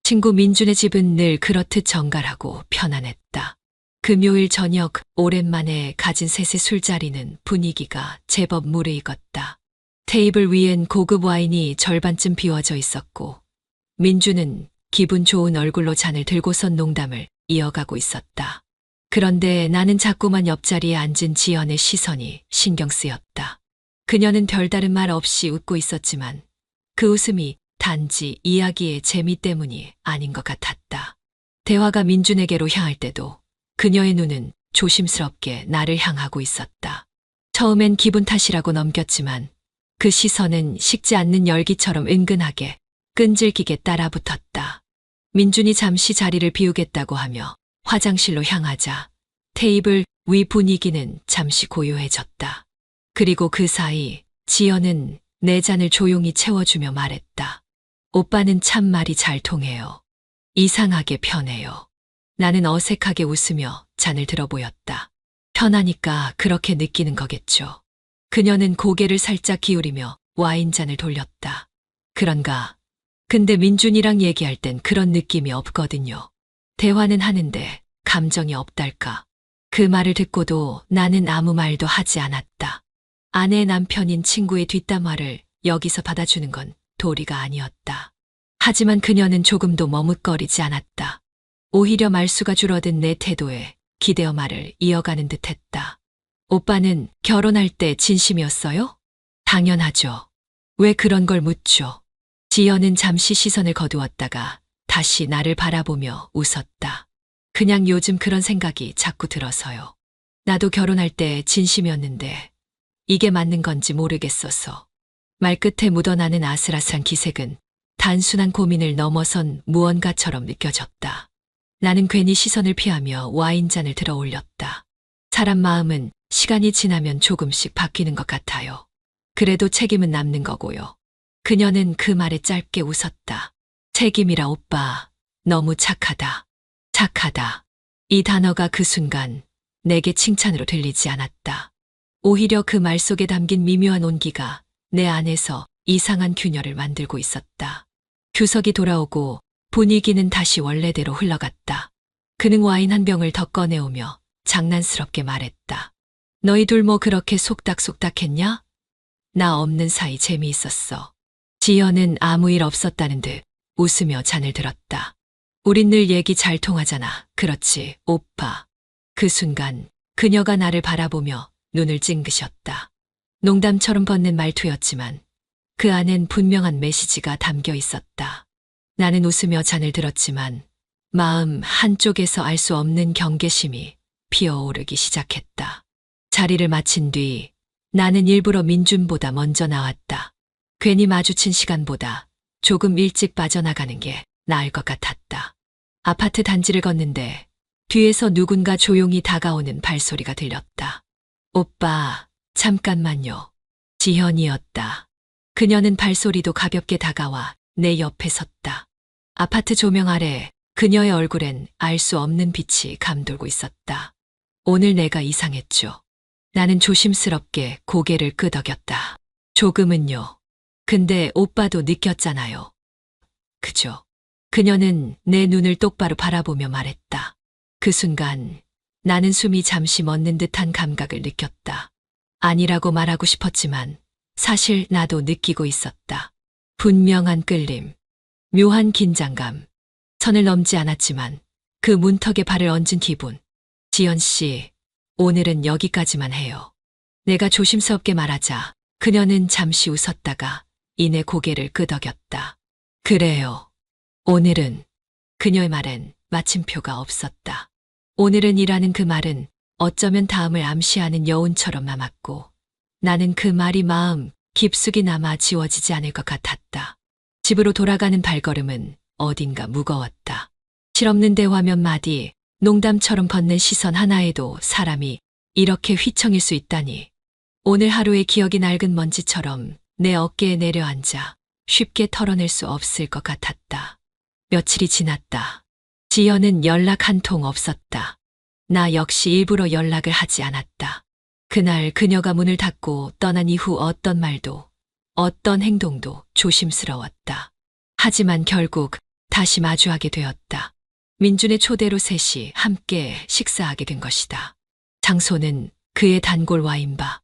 친구 민준의 집은 늘 그렇듯 정갈하고 편안했다. 금요일 저녁 오랜만에 가진 셋의 술자리는 분위기가 제법 무르익었다. 테이블 위엔 고급 와인이 절반쯤 비워져 있었고 민준은 기분 좋은 얼굴로 잔을 들고선 농담을 이어가고 있었다. 그런데 나는 자꾸만 옆자리에 앉은 지연의 시선이 신경 쓰였다. 그녀는 별다른 말 없이 웃고 있었지만 그 웃음이 단지 이야기의 재미 때문이 아닌 것 같았다. 대화가 민준에게로 향할 때도 그녀의 눈은 조심스럽게 나를 향하고 있었다. 처음엔 기분 탓이라고 넘겼지만 그 시선은 식지 않는 열기처럼 은근하게 끈질기게 따라붙었다. 민준이 잠시 자리를 비우겠다고 하며 화장실로 향하자 테이블 위 분위기는 잠시 고요해졌다. 그리고 그 사이 지연은 내 잔을 조용히 채워주며 말했다. 오빠는 참 말이 잘 통해요. 이상하게 편해요. 나는 어색하게 웃으며 잔을 들어보였다. 편하니까 그렇게 느끼는 거겠죠. 그녀는 고개를 살짝 기울이며 와인잔을 돌렸다. 그런가? 근데 민준이랑 얘기할 땐 그런 느낌이 없거든요. 대화는 하는데 감정이 없달까. 그 말을 듣고도 나는 아무 말도 하지 않았다. 아내의 남편인 친구의 뒷담화를 여기서 받아주는 건 도리가 아니었다. 하지만 그녀는 조금도 머뭇거리지 않았다. 오히려 말수가 줄어든 내 태도에 기대어 말을 이어가는 듯했다. 오빠는 결혼할 때 진심이었어요? 당연하죠. 왜 그런 걸 묻죠? 지연은 잠시 시선을 거두었다가 다시 나를 바라보며 웃었다. 그냥 요즘 그런 생각이 자꾸 들어서요. 나도 결혼할 때 진심이었는데 이게 맞는 건지 모르겠어서. 말끝에 묻어나는 아슬아슬한 기색은 단순한 고민을 넘어선 무언가처럼 느껴졌다. 나는 괜히 시선을 피하며 와인잔을 들어 올렸다. 사람 마음은 시간이 지나면 조금씩 바뀌는 것 같아요. 그래도 책임은 남는 거고요. 그녀는 그 말에 짧게 웃었다. 책임이라 오빠, 너무 착하다. 착하다. 이 단어가 그 순간 내게 칭찬으로 들리지 않았다. 오히려 그 말 속에 담긴 미묘한 온기가 내 안에서 이상한 균열을 만들고 있었다. 규석이 돌아오고 분위기는 다시 원래대로 흘러갔다. 그는 와인 한 병을 더 꺼내오며 장난스럽게 말했다. 너희 둘 뭐 그렇게 속닥속닥했냐? 나 없는 사이 재미있었어. 지연은 아무 일 없었다는 듯 웃으며 잔을 들었다. 우린 늘 얘기 잘 통하잖아. 그렇지, 오빠. 그 순간 그녀가 나를 바라보며 눈을 찡그셨다. 농담처럼 건넨 말투였지만 그 안엔 분명한 메시지가 담겨 있었다. 나는 웃으며 잔을 들었지만 마음 한쪽에서 알 수 없는 경계심이 피어오르기 시작했다. 자리를 마친 뒤 나는 일부러 민준보다 먼저 나왔다. 괜히 마주친 시간보다 조금 일찍 빠져나가는 게 나을 것 같았다. 아파트 단지를 걷는데 뒤에서 누군가 조용히 다가오는 발소리가 들렸다. 오빠, 잠깐만요. 지현이었다. 그녀는 발소리도 가볍게 다가와 내 옆에 섰다. 아파트 조명 아래 그녀의 얼굴엔 알 수 없는 빛이 감돌고 있었다. 오늘 내가 이상했죠. 나는 조심스럽게 고개를 끄덕였다. 조금은요. 근데 오빠도 느꼈잖아요. 그죠? 그녀는 내 눈을 똑바로 바라보며 말했다. 그 순간 나는 숨이 잠시 멎는 듯한 감각을 느꼈다. 아니라고 말하고 싶었지만 사실 나도 느끼고 있었다. 분명한 끌림, 묘한 긴장감. 선을 넘지 않았지만 그 문턱에 발을 얹은 기분. 지연 씨, 오늘은 여기까지만 해요. 내가 조심스럽게 말하자 그녀는 잠시 웃었다가 이내 고개를 끄덕였다. 그래요. 오늘은. 그녀의 말엔 마침표가 없었다. 오늘은 이라는 그 말은 어쩌면 다음을 암시하는 여운처럼 남았고 나는 그 말이 마음 깊숙이 남아 지워지지 않을 것 같았다. 집으로 돌아가는 발걸음은 어딘가 무거웠다. 실없는 대화 몇 마디, 농담처럼 건넨 시선 하나에도 사람이 이렇게 휘청일 수 있다니. 오늘 하루의 기억이 낡은 먼지처럼 내 어깨에 내려앉아 쉽게 털어낼 수 없을 것 같았다. 며칠이 지났다. 지연은 연락 한 통 없었다. 나 역시 일부러 연락을 하지 않았다. 그날 그녀가 문을 닫고 떠난 이후 어떤 말도, 어떤 행동도 조심스러웠다. 하지만 결국 다시 마주하게 되었다. 민준의 초대로 셋이 함께 식사하게 된 것이다. 장소는 그의 단골 와인바.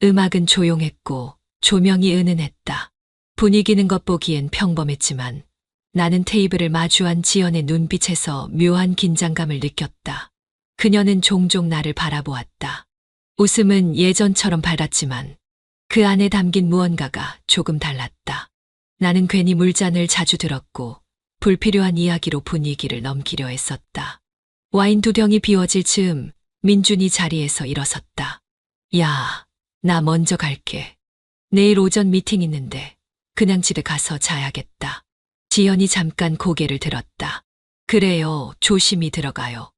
음악은 조용했고 조명이 은은했다. 분위기는 겉보기엔 평범했지만 나는 테이블을 마주한 지연의 눈빛에서 묘한 긴장감을 느꼈다. 그녀는 종종 나를 바라보았다. 웃음은 예전처럼 밝았지만 그 안에 담긴 무언가가 조금 달랐다. 나는 괜히 물잔을 자주 들었고 불필요한 이야기로 분위기를 넘기려 했었다. 와인 2병이 비워질 즈음 민준이 자리에서 일어섰다. 야, 나 먼저 갈게. 내일 오전 미팅 있는데 그냥 집에 가서 자야겠다. 지연이 잠깐 고개를 들었다. 그래요, 조심히 들어가요.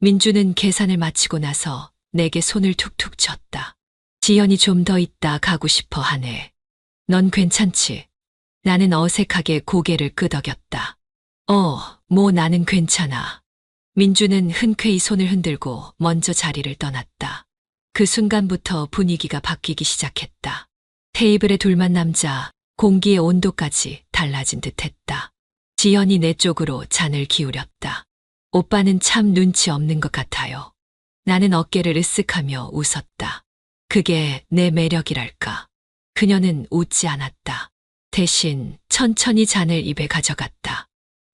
민준은 계산을 마치고 나서 내게 손을 툭툭 쳤다. 지연이 좀 더 있다 가고 싶어 하네. 넌 괜찮지? 나는 어색하게 고개를 끄덕였다. 뭐 나는 괜찮아. 민준은 흔쾌히 손을 흔들고 먼저 자리를 떠났다. 그 순간부터 분위기가 바뀌기 시작했다. 테이블에 둘만 남자, 공기의 온도까지 달라진 듯했다. 지연이 내 쪽으로 잔을 기울였다. 오빠는 참 눈치 없는 것 같아요. 나는 어깨를 으쓱하며 웃었다. 그게 내 매력이랄까. 그녀는 웃지 않았다. 대신 천천히 잔을 입에 가져갔다.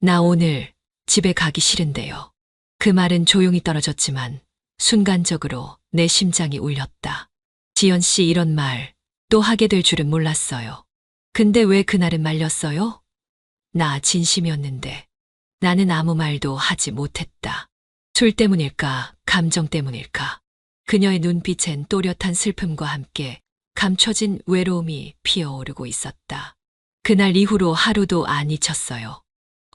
나 오늘 집에 가기 싫은데요. 그 말은 조용히 떨어졌지만 순간적으로 내 심장이 울렸다. 지연 씨 이런 말 또 하게 될 줄은 몰랐어요. 근데 왜 그날은 말렸어요? 나 진심이었는데. 나는 아무 말도 하지 못했다. 술 때문일까, 감정 때문일까. 그녀의 눈빛엔 또렷한 슬픔과 함께 감춰진 외로움이 피어오르고 있었다. 그날 이후로 하루도 안 잊혔어요.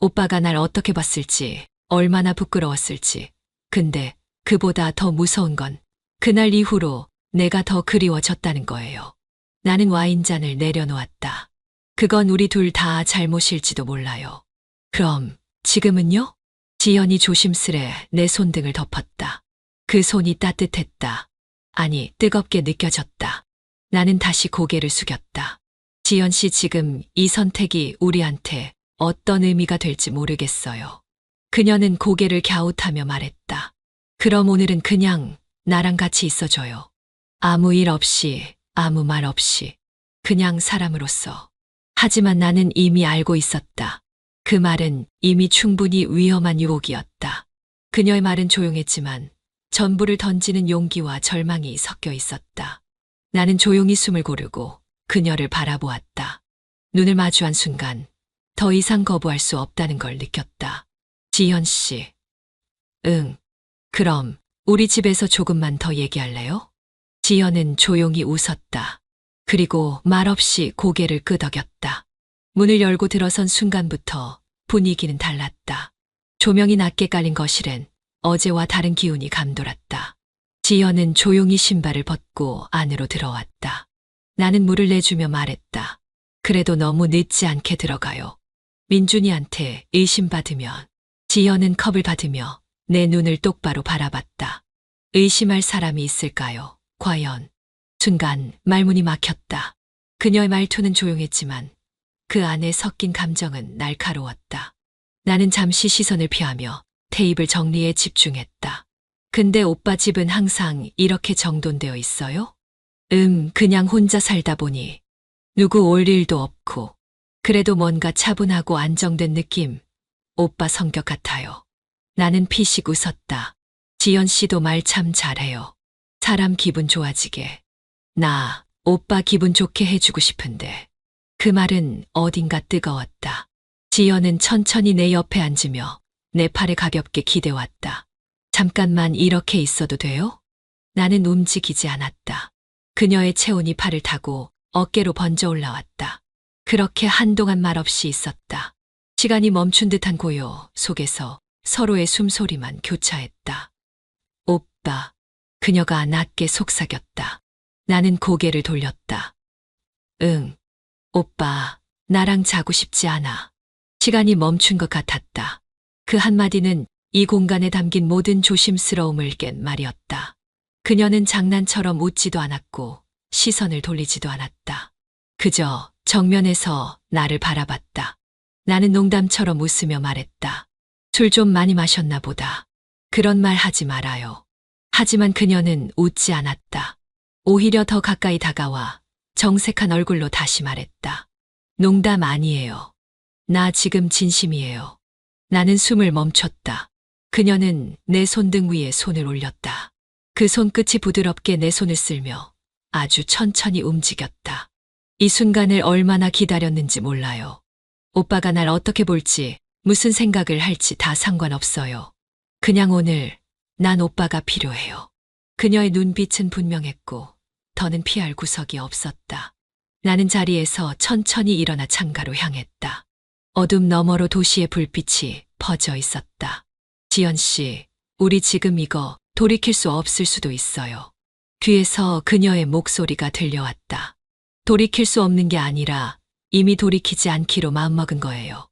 오빠가 날 어떻게 봤을지, 얼마나 부끄러웠을지. 근데 그보다 더 무서운 건 그날 이후로 내가 더 그리워졌다는 거예요. 나는 와인잔을 내려놓았다. 그건 우리 둘 다 잘못일지도 몰라요. 그럼 지금은요? 지연이 조심스레 내 손등을 덮었다. 그 손이 따뜻했다. 아니, 뜨겁게 느껴졌다. 나는 다시 고개를 숙였다. 지연 씨 지금 이 선택이 우리한테 어떤 의미가 될지 모르겠어요. 그녀는 고개를 갸웃하며 말했다. 그럼 오늘은 그냥 나랑 같이 있어줘요. 아무 일 없이, 아무 말 없이, 그냥 사람으로서. 하지만 나는 이미 알고 있었다. 그 말은 이미 충분히 위험한 유혹이었다. 그녀의 말은 조용했지만 전부를 던지는 용기와 절망이 섞여 있었다. 나는 조용히 숨을 고르고 그녀를 바라보았다. 눈을 마주한 순간 더 이상 거부할 수 없다는 걸 느꼈다. 지연 씨. 응. 그럼 우리 집에서 조금만 더 얘기할래요? 지연은 조용히 웃었다. 그리고 말없이 고개를 끄덕였다. 문을 열고 들어선 순간부터 분위기는 달랐다. 조명이 낮게 깔린 거실엔 어제와 다른 기운이 감돌았다. 지연은 조용히 신발을 벗고 안으로 들어왔다. 나는 물을 내주며 말했다. 그래도 너무 늦지 않게 들어가요. 민준이한테 의심받으면. 지연은 컵을 받으며 내 눈을 똑바로 바라봤다. 의심할 사람이 있을까요? 과연. 순간 말문이 막혔다. 그녀의 말투는 조용했지만 그 안에 섞인 감정은 날카로웠다. 나는 잠시 시선을 피하며 테이블 정리에 집중했다. 근데 오빠 집은 항상 이렇게 정돈되어 있어요? 그냥 혼자 살다 보니 누구 올 일도 없고 그래도 뭔가 차분하고 안정된 느낌. 오빠 성격 같아요. 나는 피식 웃었다. 지연 씨도 말 참 잘해요. 사람 기분 좋아지게. 나 오빠 기분 좋게 해주고 싶은데. 그 말은 어딘가 뜨거웠다. 지연은 천천히 내 옆에 앉으며 내 팔에 가볍게 기대왔다. 잠깐만 이렇게 있어도 돼요? 나는 움직이지 않았다. 그녀의 체온이 팔을 타고 어깨로 번져 올라왔다. 그렇게 한동안 말없이 있었다. 시간이 멈춘 듯한 고요 속에서 서로의 숨소리만 교차했다. 오빠. 그녀가 낮게 속삭였다. 나는 고개를 돌렸다. 응. 오빠, 나랑 자고 싶지 않아. 시간이 멈춘 것 같았다. 그 한마디는 이 공간에 담긴 모든 조심스러움을 깬 말이었다. 그녀는 장난처럼 웃지도 않았고 시선을 돌리지도 않았다. 그저 정면에서 나를 바라봤다. 나는 농담처럼 웃으며 말했다. 술 좀 많이 마셨나 보다. 그런 말 하지 말아요. 하지만 그녀는 웃지 않았다. 오히려 더 가까이 다가와 정색한 얼굴로 다시 말했다. 농담 아니에요. 나 지금 진심이에요. 나는 숨을 멈췄다. 그녀는 내 손등 위에 손을 올렸다. 그 손끝이 부드럽게 내 손을 쓸며 아주 천천히 움직였다. 이 순간을 얼마나 기다렸는지 몰라요. 오빠가 날 어떻게 볼지, 무슨 생각을 할지 다 상관없어요. 그냥 오늘 난 오빠가 필요해요. 그녀의 눈빛은 분명했고 더는 피할 구석이 없었다. 나는 자리에서 천천히 일어나 창가로 향했다. 어둠 너머로 도시의 불빛이 퍼져 있었다. 지연 씨, 우리 지금 이거 돌이킬 수 없을 수도 있어요. 뒤에서 그녀의 목소리가 들려왔다. 돌이킬 수 없는 게 아니라 이미 돌이키지 않기로 마음먹은 거예요.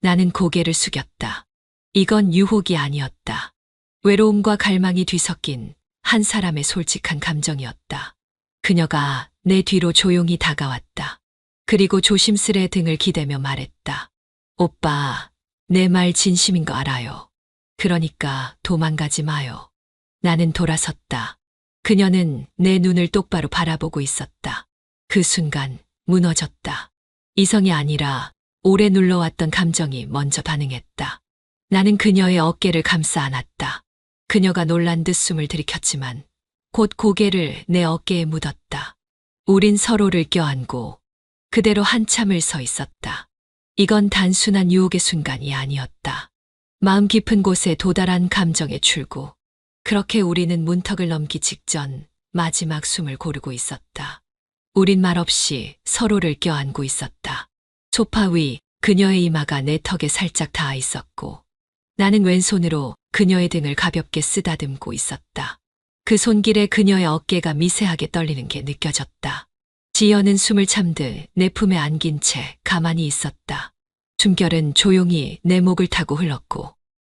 나는 고개를 숙였다. 이건 유혹이 아니었다. 외로움과 갈망이 뒤섞인 한 사람의 솔직한 감정이었다. 그녀가 내 뒤로 조용히 다가왔다. 그리고 조심스레 등을 기대며 말했다. 오빠, 내 말 진심인 거 알아요. 그러니까 도망가지 마요. 나는 돌아섰다. 그녀는 내 눈을 똑바로 바라보고 있었다. 그 순간 무너졌다. 이성이 아니라 오래 눌러왔던 감정이 먼저 반응했다. 나는 그녀의 어깨를 감싸 안았다. 그녀가 놀란 듯 숨을 들이켰지만 곧 고개를 내 어깨에 묻었다. 우린 서로를 껴안고 그대로 한참을 서 있었다. 이건 단순한 유혹의 순간이 아니었다. 마음 깊은 곳에 도달한 감정의 출구. 그렇게 우리는 문턱을 넘기 직전 마지막 숨을 고르고 있었다. 우린 말없이 서로를 껴안고 있었다. 소파 위 그녀의 이마가 내 턱에 살짝 닿아 있었고 나는 왼손으로 그녀의 등을 가볍게 쓰다듬고 있었다. 그 손길에 그녀의 어깨가 미세하게 떨리는 게 느껴졌다. 지연은 숨을 참듯 내 품에 안긴 채 가만히 있었다. 숨결은 조용히 내 목을 타고 흘렀고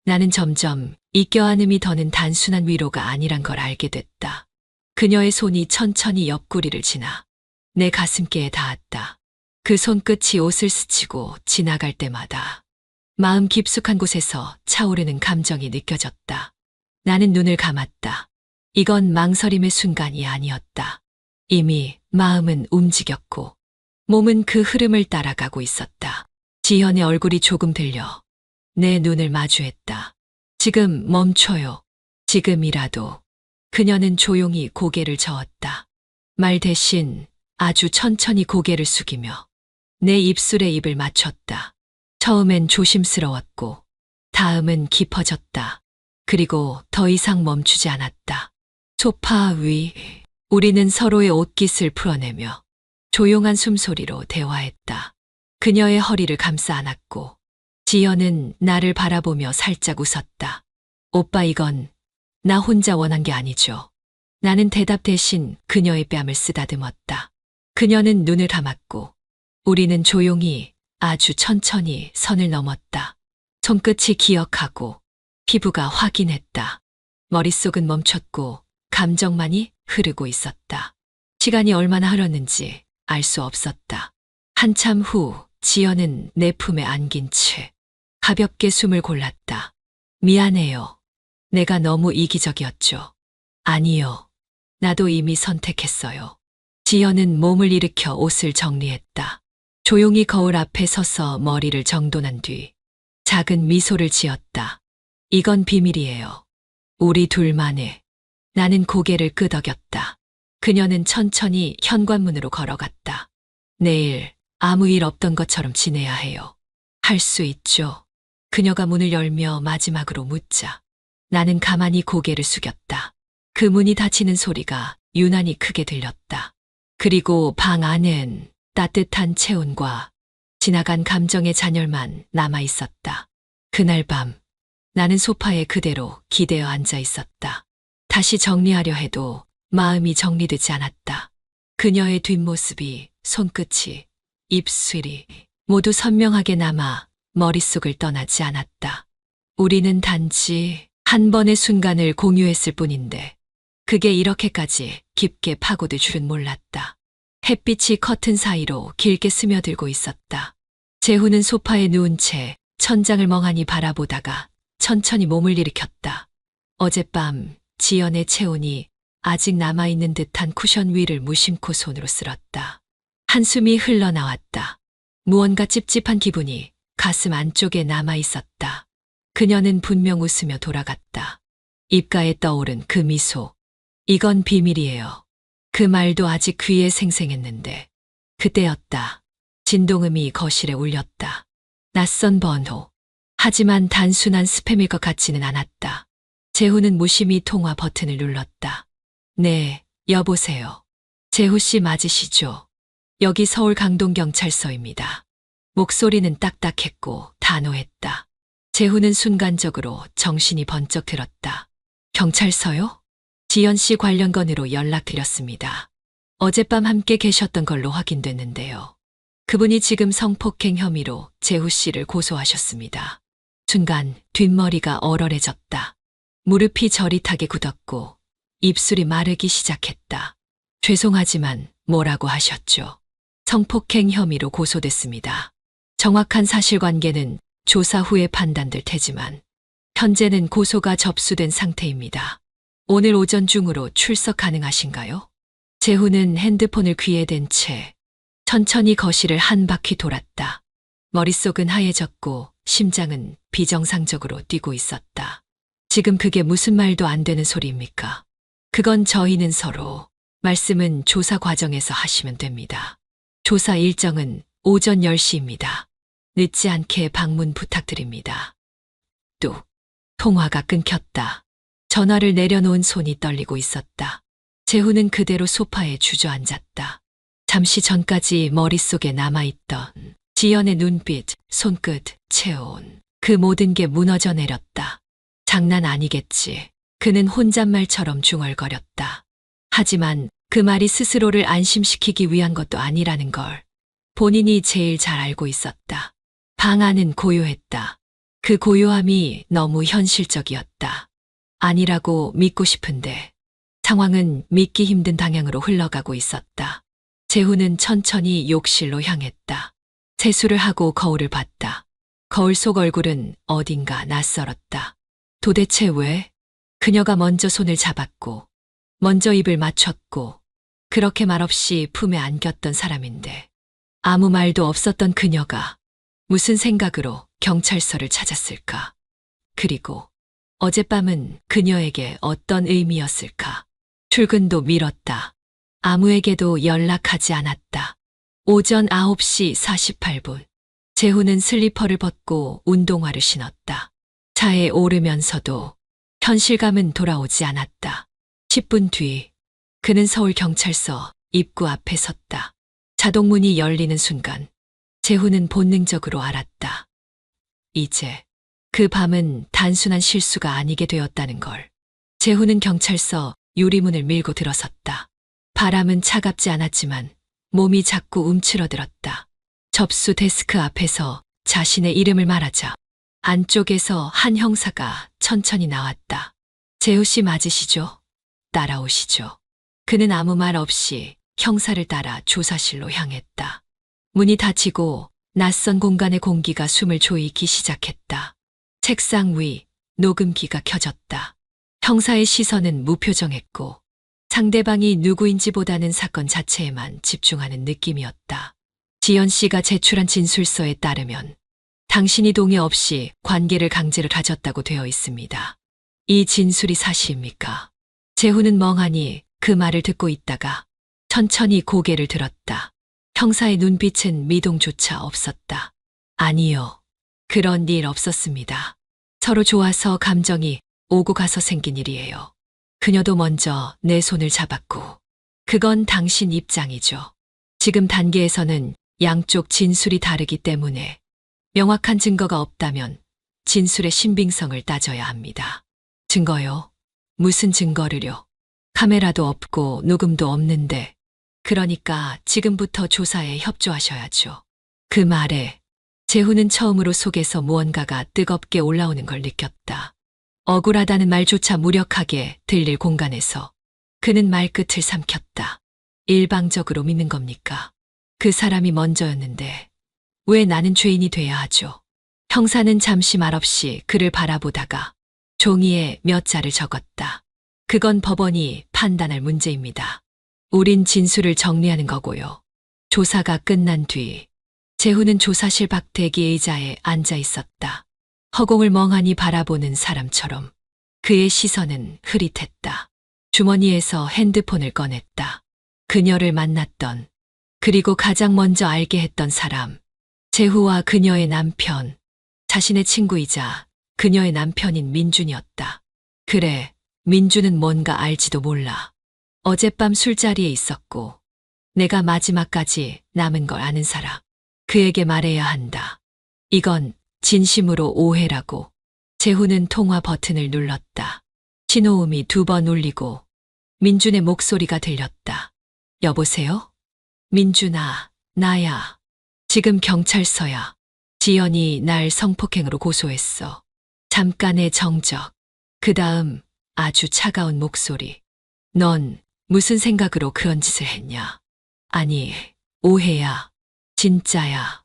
나는 점점 이 껴안음이 더는 단순한 위로가 아니란 걸 알게 됐다. 그녀의 손이 천천히 옆구리를 지나 내 가슴께에 닿았다. 그 손끝이 옷을 스치고 지나갈 때마다 마음 깊숙한 곳에서 차오르는 감정이 느껴졌다. 나는 눈을 감았다. 이건 망설임의 순간이 아니었다. 이미 마음은 움직였고 몸은 그 흐름을 따라가고 있었다. 지현의 얼굴이 조금 들려 내 눈을 마주했다. 지금 멈춰요. 지금이라도. 그녀는 조용히 고개를 저었다. 말 대신 아주 천천히 고개를 숙이며 내 입술에 입을 맞췄다. 처음엔 조심스러웠고 다음은 깊어졌다. 그리고 더 이상 멈추지 않았다. 소파 위 우리는 서로의 옷깃을 풀어내며 조용한 숨소리로 대화했다. 그녀의 허리를 감싸 안았고 지연은 나를 바라보며 살짝 웃었다. 오빠 이건 나 혼자 원한 게 아니죠. 나는 대답 대신 그녀의 뺨을 쓰다듬었다. 그녀는 눈을 감았고 우리는 조용히 아주 천천히 선을 넘었다. 손끝이 기억하고 피부가 확인했다. 머릿속은 멈췄고 감정만이 흐르고 있었다. 시간이 얼마나 흘렀는지 알 수 없었다. 한참 후 지연은 내 품에 안긴 채 가볍게 숨을 골랐다. 미안해요. 내가 너무 이기적이었죠. 아니요. 나도 이미 선택했어요. 지연은 몸을 일으켜 옷을 정리했다. 조용히 거울 앞에 서서 머리를 정돈한 뒤 작은 미소를 지었다. 이건 비밀이에요. 우리 둘만의. 나는 고개를 끄덕였다. 그녀는 천천히 현관문으로 걸어갔다. 내일 아무 일 없던 것처럼 지내야 해요. 할 수 있죠. 그녀가 문을 열며 마지막으로 묻자. 나는 가만히 고개를 숙였다. 그 문이 닫히는 소리가 유난히 크게 들렸다. 그리고 방 안엔 따뜻한 체온과 지나간 감정의 잔열만 남아 있었다. 그날 밤 나는 소파에 그대로 기대어 앉아 있었다. 다시 정리하려 해도 마음이 정리되지 않았다. 그녀의 뒷모습이, 손끝이, 입술이 모두 선명하게 남아 머릿속을 떠나지 않았다. 우리는 단지 한 번의 순간을 공유했을 뿐인데 그게 이렇게까지 깊게 파고들 줄은 몰랐다. 햇빛이 커튼 사이로 길게 스며들고 있었다. 재훈은 소파에 누운 채 천장을 멍하니 바라보다가 천천히 몸을 일으켰다. 어젯밤 지연의 체온이 아직 남아있는 듯한 쿠션 위를 무심코 손으로 쓸었다. 한숨이 흘러나왔다. 무언가 찝찝한 기분이 가슴 안쪽에 남아있었다. 그녀는 분명 웃으며 돌아갔다. 입가에 떠오른 그 미소. 이건 비밀이에요. 그 말도 아직 귀에 생생했는데 그때였다. 진동음이 거실에 울렸다. 낯선 번호. 하지만 단순한 스팸일 것 같지는 않았다. 재훈은 무심히 통화 버튼을 눌렀다. 네, 여보세요. 재후 씨 맞으시죠? 여기 서울 강동경찰서입니다. 목소리는 딱딱했고 단호했다. 재훈은 순간적으로 정신이 번쩍 들었다. 경찰서요? 지연 씨 관련 건으로 연락드렸습니다. 어젯밤 함께 계셨던 걸로 확인됐는데요. 그분이 지금 성폭행 혐의로 재후 씨를 고소하셨습니다. 순간 뒷머리가 얼얼해졌다. 무릎이 저릿하게 굳었고 입술이 마르기 시작했다. 죄송하지만 뭐라고 하셨죠? 성폭행 혐의로 고소됐습니다. 정확한 사실관계는 조사 후에 판단될 테지만 현재는 고소가 접수된 상태입니다. 오늘 오전 중으로 출석 가능하신가요? 재훈은 핸드폰을 귀에 댄 채 천천히 거실을 한 바퀴 돌았다. 머릿속은 하얘졌고 심장은 비정상적으로 뛰고 있었다. 지금 그게 무슨 말도 안 되는 소리입니까? 그건 저희는 서로, 말씀은 조사 과정에서 하시면 됩니다. 조사 일정은 오전 10시입니다. 늦지 않게 방문 부탁드립니다. 뚝. 통화가 끊겼다. 전화를 내려놓은 손이 떨리고 있었다. 재훈은 그대로 소파에 주저앉았다. 잠시 전까지 머릿속에 남아있던 지연의 눈빛, 손끝, 체온, 그 모든 게 무너져 내렸다. 장난 아니겠지. 그는 혼잣말처럼 중얼거렸다. 하지만 그 말이 스스로를 안심시키기 위한 것도 아니라는 걸 본인이 제일 잘 알고 있었다. 방 안은 고요했다. 그 고요함이 너무 현실적이었다. 아니라고 믿고 싶은데 상황은 믿기 힘든 방향으로 흘러가고 있었다. 재훈은 천천히 욕실로 향했다. 세수를 하고 거울을 봤다. 거울 속 얼굴은 어딘가 낯설었다. 도대체 왜? 그녀가 먼저 손을 잡았고 먼저 입을 맞췄고 그렇게 말없이 품에 안겼던 사람인데 아무 말도 없었던 그녀가 무슨 생각으로 경찰서를 찾았을까? 그리고 어젯밤은 그녀에게 어떤 의미였을까? 출근도 미뤘다. 아무에게도 연락하지 않았다. 오전 9시 48분. 재훈은 슬리퍼를 벗고 운동화를 신었다. 차에 오르면서도 현실감은 돌아오지 않았다. 10분 뒤, 그는 서울경찰서 입구 앞에 섰다. 자동문이 열리는 순간, 재훈은 본능적으로 알았다. 이제 그 밤은 단순한 실수가 아니게 되었다는 걸. 재훈은 경찰서 유리문을 밀고 들어섰다. 바람은 차갑지 않았지만 몸이 자꾸 움츠러들었다. 접수 데스크 앞에서 자신의 이름을 말하자 안쪽에서 한 형사가 천천히 나왔다. 재후 씨 맞으시죠? 따라오시죠. 그는 아무 말 없이 형사를 따라 조사실로 향했다. 문이 닫히고 낯선 공간의 공기가 숨을 조이기 시작했다. 책상 위 녹음기가 켜졌다. 형사의 시선은 무표정했고 상대방이 누구인지보다는 사건 자체에만 집중하는 느낌이었다. 지연 씨가 제출한 진술서에 따르면 당신이 동의 없이 관계를 강제로 가졌다고 되어 있습니다. 이 진술이 사실입니까? 재훈은 멍하니 그 말을 듣고 있다가 천천히 고개를 들었다. 형사의 눈빛은 미동조차 없었다. 아니요. 그런 일 없었습니다. 서로 좋아서 감정이 오고 가서 생긴 일이에요. 그녀도 먼저 내 손을 잡았고 그건 당신 입장이죠. 지금 단계에서는 양쪽 진술이 다르기 때문에 명확한 증거가 없다면 진술의 신빙성을 따져야 합니다. 증거요? 무슨 증거를요? 카메라도 없고 녹음도 없는데 그러니까 지금부터 조사에 협조하셔야죠. 그 말에 재훈은 처음으로 속에서 무언가가 뜨겁게 올라오는 걸 느꼈다. 억울하다는 말조차 무력하게 들릴 공간에서 그는 말끝을 삼켰다. 일방적으로 믿는 겁니까? 그 사람이 먼저였는데 왜 나는 죄인이 돼야 하죠? 형사는 잠시 말없이 그를 바라보다가 종이에 몇 자를 적었다. 그건 법원이 판단할 문제입니다. 우린 진술을 정리하는 거고요. 조사가 끝난 뒤 재훈은 조사실 밖 대기 의자에 앉아 있었다. 허공을 멍하니 바라보는 사람처럼 그의 시선은 흐릿했다. 주머니에서 핸드폰을 꺼냈다. 그녀를 만났던, 그리고 가장 먼저 알게 했던 사람, 재후와 그녀의 남편, 자신의 친구이자 그녀의 남편인 민준이었다. 그래, 민준은 뭔가 알지도 몰라. 어젯밤 술자리에 있었고 내가 마지막까지 남은 걸 아는 사람. 그에게 말해야 한다. 이건 진심으로 오해라고. 재훈은 통화 버튼을 눌렀다. 신호음이 2번 울리고 민준의 목소리가 들렸다. 여보세요? 민준아, 나야. 지금 경찰서야. 지연이 날 성폭행으로 고소했어. 잠깐의 정적. 그 다음 아주 차가운 목소리. 넌 무슨 생각으로 그런 짓을 했냐? 아니, 오해야. 진짜야.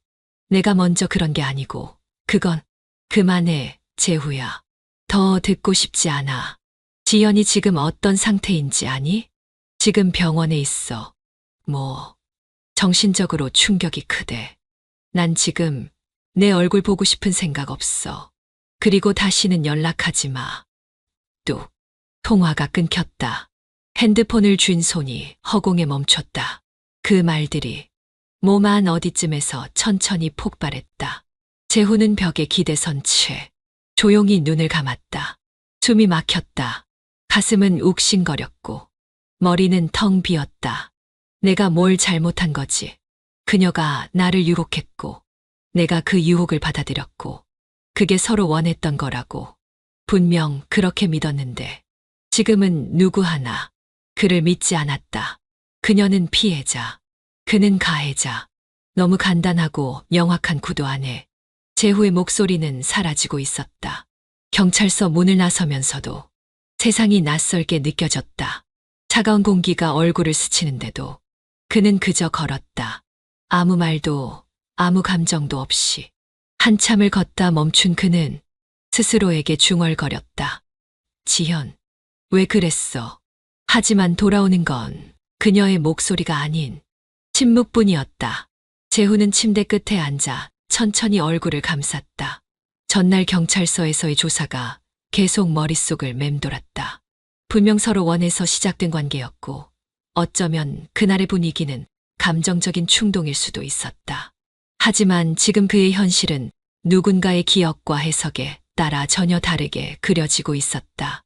내가 먼저 그런 게 아니고, 그건, 그만해, 재후야. 더 듣고 싶지 않아. 지연이 지금 어떤 상태인지 아니? 지금 병원에 있어. 정신적으로 충격이 크대. 난 지금 내 얼굴 보고 싶은 생각 없어. 그리고 다시는 연락하지 마. 뚝. 통화가 끊겼다. 핸드폰을 쥔 손이 허공에 멈췄다. 그 말들이 몸 안 어디쯤에서 천천히 폭발했다. 재훈은 벽에 기대선 채 조용히 눈을 감았다. 숨이 막혔다. 가슴은 욱신거렸고 머리는 텅 비었다. 내가 뭘 잘못한 거지? 그녀가 나를 유혹했고 내가 그 유혹을 받아들였고 그게 서로 원했던 거라고. 분명 그렇게 믿었는데 지금은 누구 하나 그를 믿지 않았다. 그녀는 피해자, 그는 가해자. 너무 간단하고 명확한 구도 안에 재후의 목소리는 사라지고 있었다. 경찰서 문을 나서면서도 세상이 낯설게 느껴졌다. 차가운 공기가 얼굴을 스치는데도 그는 그저 걸었다. 아무 말도 아무 감정도 없이. 한참을 걷다 멈춘 그는 스스로에게 중얼거렸다. 지현, 왜 그랬어? 하지만 돌아오는 건 그녀의 목소리가 아닌 침묵뿐이었다. 재훈은 침대 끝에 앉아 천천히 얼굴을 감쌌다. 전날 경찰서에서의 조사가 계속 머릿속을 맴돌았다. 분명 서로 원해서 시작된 관계였고 어쩌면 그날의 분위기는 감정적인 충동일 수도 있었다. 하지만 지금 그의 현실은 누군가의 기억과 해석에 따라 전혀 다르게 그려지고 있었다.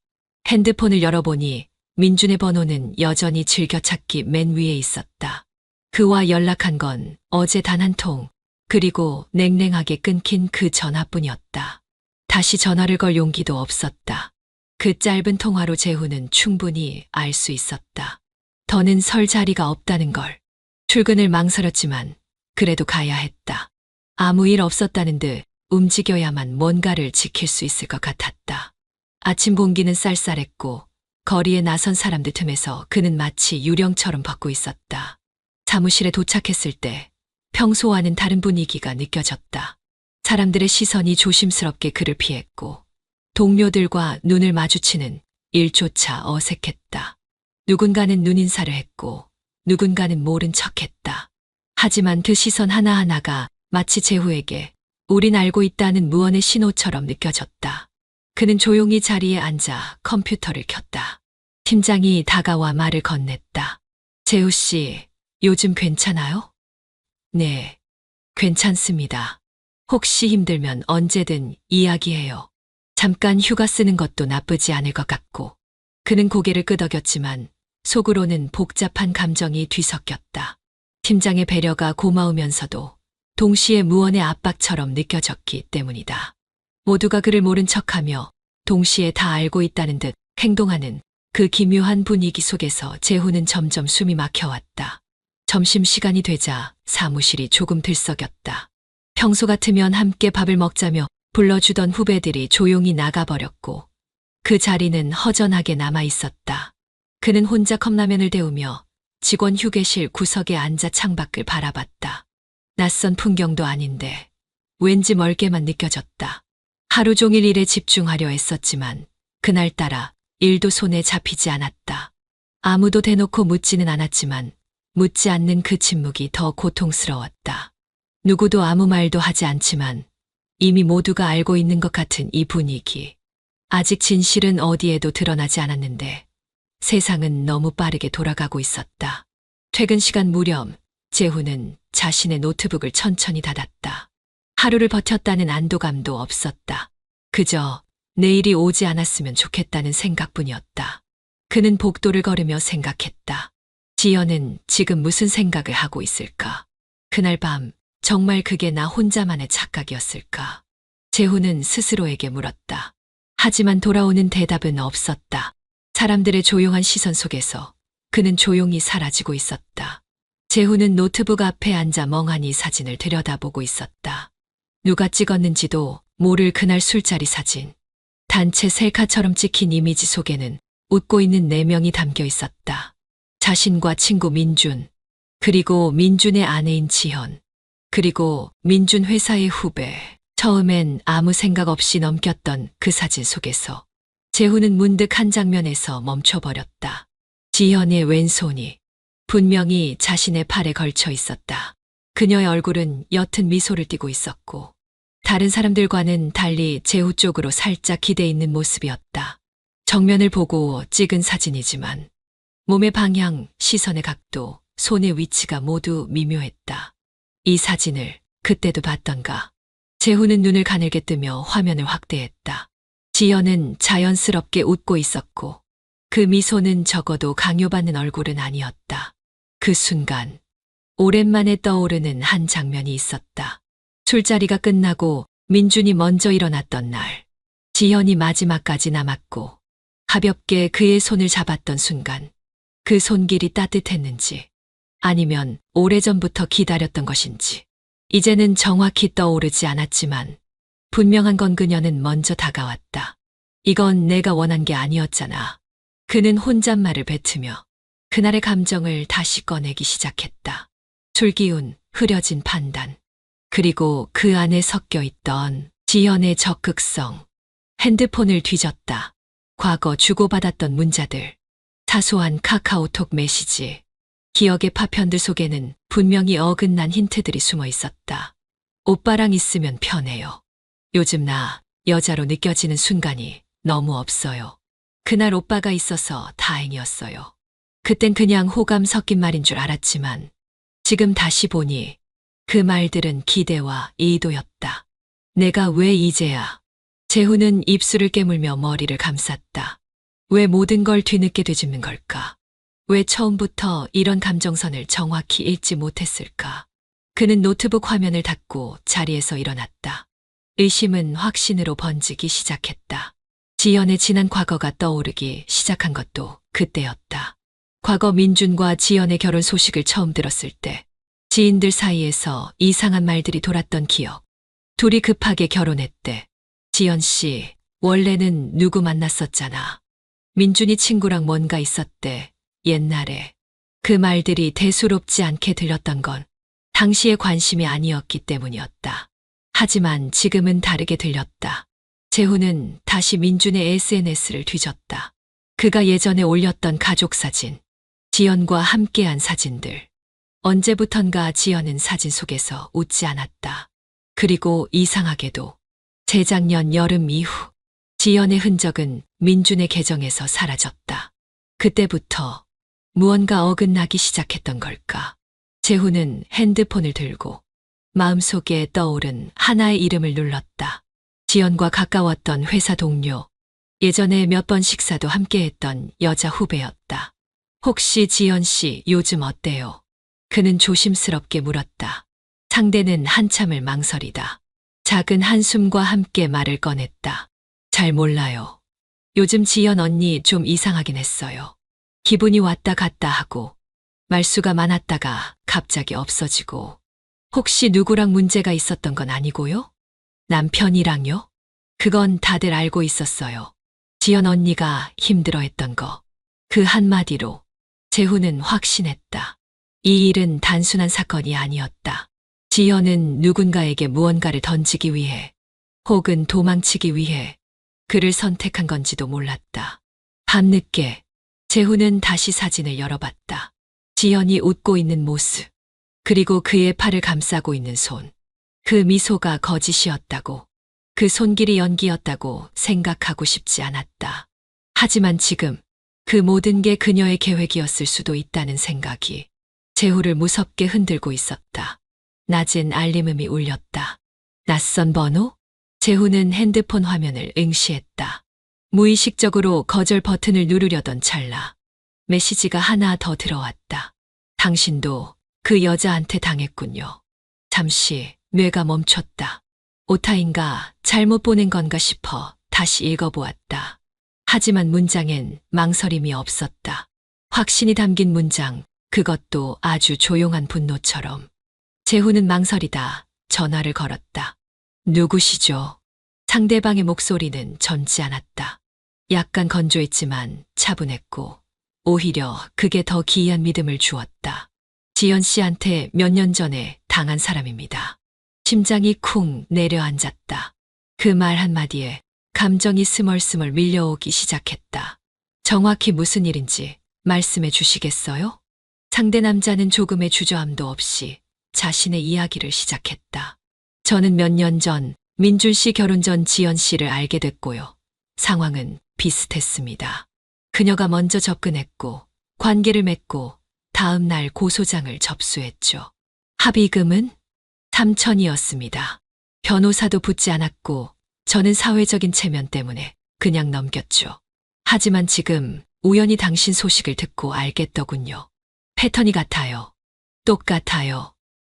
핸드폰을 열어보니 민준의 번호는 여전히 즐겨찾기 맨 위에 있었다. 그와 연락한 건 어제 단 한 통, 그리고 냉랭하게 끊긴 그 전화뿐이었다. 다시 전화를 걸 용기도 없었다. 그 짧은 통화로 재훈은 충분히 알 수 있었다. 더는 설 자리가 없다는 걸. 출근을 망설였지만 그래도 가야 했다. 아무 일 없었다는 듯 움직여야만 뭔가를 지킬 수 있을 것 같았다. 아침 공기는 쌀쌀했고 거리에 나선 사람들 틈에서 그는 마치 유령처럼 걷고 있었다. 사무실에 도착했을 때 평소와는 다른 분위기가 느껴졌다. 사람들의 시선이 조심스럽게 그를 피했고 동료들과 눈을 마주치는 일조차 어색했다. 누군가는 눈인사를 했고 누군가는 모른 척했다. 하지만 그 시선 하나하나가 마치 재후에게 우린 알고 있다는 무언의 신호처럼 느껴졌다. 그는 조용히 자리에 앉아 컴퓨터를 켰다. 팀장이 다가와 말을 건넸다. 재후 씨, 요즘 괜찮아요? 네, 괜찮습니다. 혹시 힘들면 언제든 이야기해요. 잠깐 휴가 쓰는 것도 나쁘지 않을 것 같고. 그는 고개를 끄덕였지만 속으로는 복잡한 감정이 뒤섞였다. 팀장의 배려가 고마우면서도 동시에 무언의 압박처럼 느껴졌기 때문이다. 모두가 그를 모른 척하며 동시에 다 알고 있다는 듯 행동하는 그 기묘한 분위기 속에서 재훈은 점점 숨이 막혀왔다. 점심시간이 되자 사무실이 조금 들썩였다. 평소 같으면 함께 밥을 먹자며 불러주던 후배들이 조용히 나가버렸고 그 자리는 허전하게 남아있었다. 그는 혼자 컵라면을 데우며 직원 휴게실 구석에 앉아 창밖을 바라봤다. 낯선 풍경도 아닌데 왠지 멀게만 느껴졌다. 하루 종일 일에 집중하려 했었지만 그날따라 일도 손에 잡히지 않았다. 아무도 대놓고 묻지는 않았지만 묻지 않는 그 침묵이 더 고통스러웠다. 누구도 아무 말도 하지 않지만 이미 모두가 알고 있는 것 같은 이 분위기. 아직 진실은 어디에도 드러나지 않았는데 세상은 너무 빠르게 돌아가고 있었다. 퇴근 시간 무렵 재훈은 자신의 노트북을 천천히 닫았다. 하루를 버텼다는 안도감도 없었다. 그저 내일이 오지 않았으면 좋겠다는 생각뿐이었다. 그는 복도를 걸으며 생각했다. 지연은 지금 무슨 생각을 하고 있을까? 그날 밤 정말 그게 나 혼자만의 착각이었을까? 재훈은 스스로에게 물었다. 하지만 돌아오는 대답은 없었다. 사람들의 조용한 시선 속에서 그는 조용히 사라지고 있었다. 재훈은 노트북 앞에 앉아 멍하니 사진을 들여다보고 있었다. 누가 찍었는지도 모를 그날 술자리 사진. 단체 셀카처럼 찍힌 이미지 속에는 웃고 있는 4명이 담겨 있었다. 자신과 친구 민준, 그리고 민준의 아내인 지현, 그리고 민준 회사의 후배. 처음엔 아무 생각 없이 넘겼던 그 사진 속에서 재훈은 문득 한 장면에서 멈춰버렸다. 지현의 왼손이 분명히 자신의 팔에 걸쳐 있었다. 그녀의 얼굴은 옅은 미소를 띠고 있었고 다른 사람들과는 달리 재후 쪽으로 살짝 기대 있는 모습이었다. 정면을 보고 찍은 사진이지만 몸의 방향, 시선의 각도, 손의 위치가 모두 미묘했다. 이 사진을 그때도 봤던가. 재훈은 눈을 가늘게 뜨며 화면을 확대했다. 지연은 자연스럽게 웃고 있었고 그 미소는 적어도 강요받는 얼굴은 아니었다. 그 순간 오랜만에 떠오르는 한 장면이 있었다. 술자리가 끝나고 민준이 먼저 일어났던 날. 지연이 마지막까지 남았고 가볍게 그의 손을 잡았던 순간 그 손길이 따뜻했는지 아니면 오래전부터 기다렸던 것인지 이제는 정확히 떠오르지 않았지만 분명한 건 그녀는 먼저 다가왔다. 이건 내가 원한 게 아니었잖아. 그는 혼잣말을 뱉으며 그날의 감정을 다시 꺼내기 시작했다. 술기운, 흐려진 판단, 그리고 그 안에 섞여 있던 지연의 적극성. 핸드폰을 뒤졌다. 과거 주고받았던 문자들, 사소한 카카오톡 메시지, 기억의 파편들 속에는 분명히 어긋난 힌트들이 숨어 있었다. 오빠랑 있으면 편해요. 요즘 나 여자로 느껴지는 순간이 너무 없어요. 그날 오빠가 있어서 다행이었어요. 그땐 그냥 호감 섞인 말인 줄 알았지만 지금 다시 보니 그 말들은 기대와 의도였다. 내가 왜 이제야? 재훈은 입술을 깨물며 머리를 감쌌다. 왜 모든 걸 뒤늦게 되짚는 걸까? 왜 처음부터 이런 감정선을 정확히 읽지 못했을까? 그는 노트북 화면을 닫고 자리에서 일어났다. 의심은 확신으로 번지기 시작했다. 지연의 지난 과거가 떠오르기 시작한 것도 그때였다. 과거 민준과 지연의 결혼 소식을 처음 들었을 때 지인들 사이에서 이상한 말들이 돌았던 기억. 둘이 급하게 결혼했대. 지연 씨, 원래는 누구 만났었잖아. 민준이 친구랑 뭔가 있었대. 옛날에. 그 말들이 대수롭지 않게 들렸던 건 당시의 관심이 아니었기 때문이었다. 하지만 지금은 다르게 들렸다. 재훈은 다시 민준의 SNS를 뒤졌다. 그가 예전에 올렸던 가족 사진, 지연과 함께한 사진들. 언제부턴가 지연은 사진 속에서 웃지 않았다. 그리고 이상하게도 재작년 여름 이후 지연의 흔적은 민준의 계정에서 사라졌다. 그때부터 무언가 어긋나기 시작했던 걸까? 재훈은 핸드폰을 들고 마음속에 떠오른 하나의 이름을 눌렀다. 지연과 가까웠던 회사 동료, 예전에 몇 번 식사도 함께했던 여자 후배였다. 혹시 지연 씨 요즘 어때요? 그는 조심스럽게 물었다. 상대는 한참을 망설이다. 작은 한숨과 함께 말을 꺼냈다. 잘 몰라요. 요즘 지연 언니 좀 이상하긴 했어요. 기분이 왔다 갔다 하고 말수가 많았다가 갑자기 없어지고. 혹시 누구랑 문제가 있었던 건 아니고요? 남편이랑요? 그건 다들 알고 있었어요. 지연 언니가 힘들어했던 거. 그 한마디로 재훈은 확신했다. 이 일은 단순한 사건이 아니었다. 지연은 누군가에게 무언가를 던지기 위해 혹은 도망치기 위해 그를 선택한 건지도 몰랐다. 밤늦게 재훈은 다시 사진을 열어봤다. 지연이 웃고 있는 모습, 그리고 그의 팔을 감싸고 있는 손. 그 미소가 거짓이었다고, 그 손길이 연기였다고 생각하고 싶지 않았다. 하지만 지금 그 모든 게 그녀의 계획이었을 수도 있다는 생각이 재훈을 무섭게 흔들고 있었다. 낮은 알림음이 울렸다. 낯선 번호? 재훈은 핸드폰 화면을 응시했다. 무의식적으로 거절 버튼을 누르려던 찰나 메시지가 하나 더 들어왔다. 당신도 그 여자한테 당했군요. 잠시 뇌가 멈췄다. 오타인가 잘못 보낸 건가 싶어 다시 읽어보았다. 하지만 문장엔 망설임이 없었다. 확신이 담긴 문장, 그것도 아주 조용한 분노처럼. 재훈은 망설이다 전화를 걸었다. 누구시죠? 상대방의 목소리는 젊지 않았다. 약간 건조했지만 차분했고 오히려 그게 더 기이한 믿음을 주었다. 지연 씨한테 몇 년 전에 당한 사람입니다. 심장이 쿵 내려앉았다. 그 말 한마디에 감정이 스멀스멀 밀려오기 시작했다. 정확히 무슨 일인지 말씀해 주시겠어요? 상대 남자는 조금의 주저함도 없이 자신의 이야기를 시작했다. 저는 몇 년 전 민준 씨 결혼 전 지연 씨를 알게 됐고요. 상황은 비슷했습니다. 그녀가 먼저 접근했고 관계를 맺고 다음 날 고소장을 접수했죠. 합의금은 3천이었습니다. 변호사도 붙지 않았고 저는 사회적인 체면 때문에 그냥 넘겼죠. 하지만 지금 우연히 당신 소식을 듣고 알겠더군요. 패턴이 같아요. 똑같아요.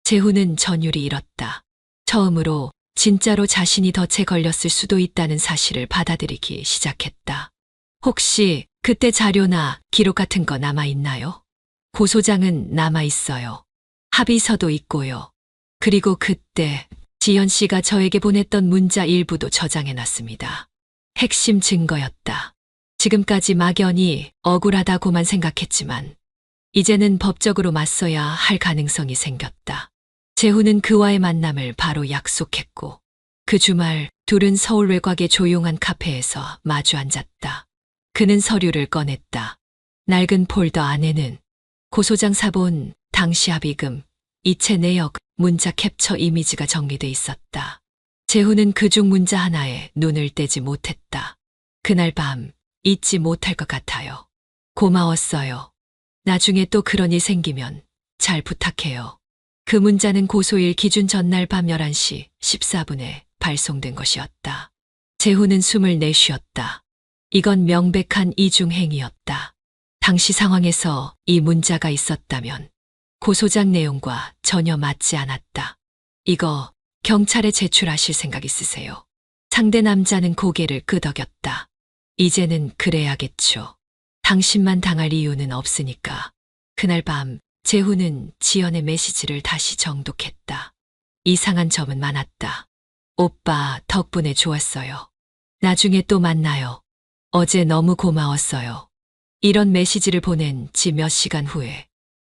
재훈은 전율이 잃었다. 처음으로 진짜로 자신이 덫에 걸렸을 수도 있다는 사실을 받아들이기 시작했다. 혹시 그때 자료나 기록 같은 거 남아있나요? 고소장은 남아있어요. 합의서도 있고요. 그리고 그때 지연 씨가 저에게 보냈던 문자 일부도 저장해놨습니다. 핵심 증거였다. 지금까지 막연히 억울하다고만 생각했지만 이제는 법적으로 맞서야 할 가능성이 생겼다. 재훈은 그와의 만남을 바로 약속했고 그 주말 둘은 서울 외곽의 조용한 카페에서 마주 앉았다. 그는 서류를 꺼냈다. 낡은 폴더 안에는 고소장 사본, 당시 합의금, 이체 내역, 문자 캡처 이미지가 정리돼 있었다. 재훈은 그중 문자 하나에 눈을 떼지 못했다. 그날 밤 잊지 못할 것 같아요. 고마웠어요. 나중에 또 그런 일 생기면 잘 부탁해요. 그 문자는 고소일 기준 전날 밤 11시 14분에 발송된 것이었다. 재훈은 숨을 내쉬었다. 이건 명백한 이중행위였다. 당시 상황에서 이 문자가 있었다면 고소장 내용과 전혀 맞지 않았다. 이거 경찰에 제출하실 생각 있으세요? 상대 남자는 고개를 끄덕였다. 이제는 그래야겠죠. 당신만 당할 이유는 없으니까. 그날 밤 재훈은 지연의 메시지를 다시 정독했다. 이상한 점은 많았다. 오빠 덕분에 좋았어요. 나중에 또 만나요. 어제 너무 고마웠어요. 이런 메시지를 보낸 지 몇 시간 후에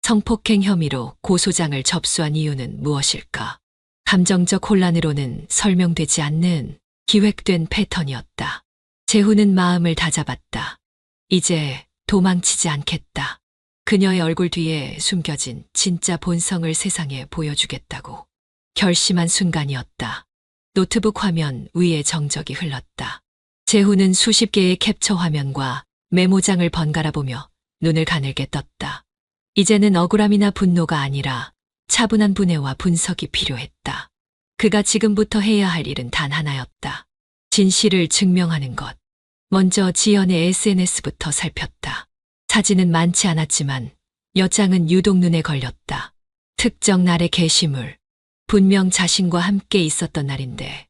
성폭행 혐의로 고소장을 접수한 이유는 무엇일까? 감정적 혼란으로는 설명되지 않는 기획된 패턴이었다. 재훈은 마음을 다잡았다. 이제 도망치지 않겠다. 그녀의 얼굴 뒤에 숨겨진 진짜 본성을 세상에 보여주겠다고 결심한 순간이었다. 노트북 화면 위에 정적이 흘렀다. 재훈은 수십 개의 캡처 화면과 메모장을 번갈아 보며 눈을 가늘게 떴다. 이제는 억울함이나 분노가 아니라 차분한 분해와 분석이 필요했다. 그가 지금부터 해야 할 일은 단 하나였다. 진실을 증명하는 것. 먼저 지연의 SNS부터 살폈다. 사진은 많지 않았지만 몇 장은 유독 눈에 걸렸다. 특정 날의 게시물. 분명 자신과 함께 있었던 날인데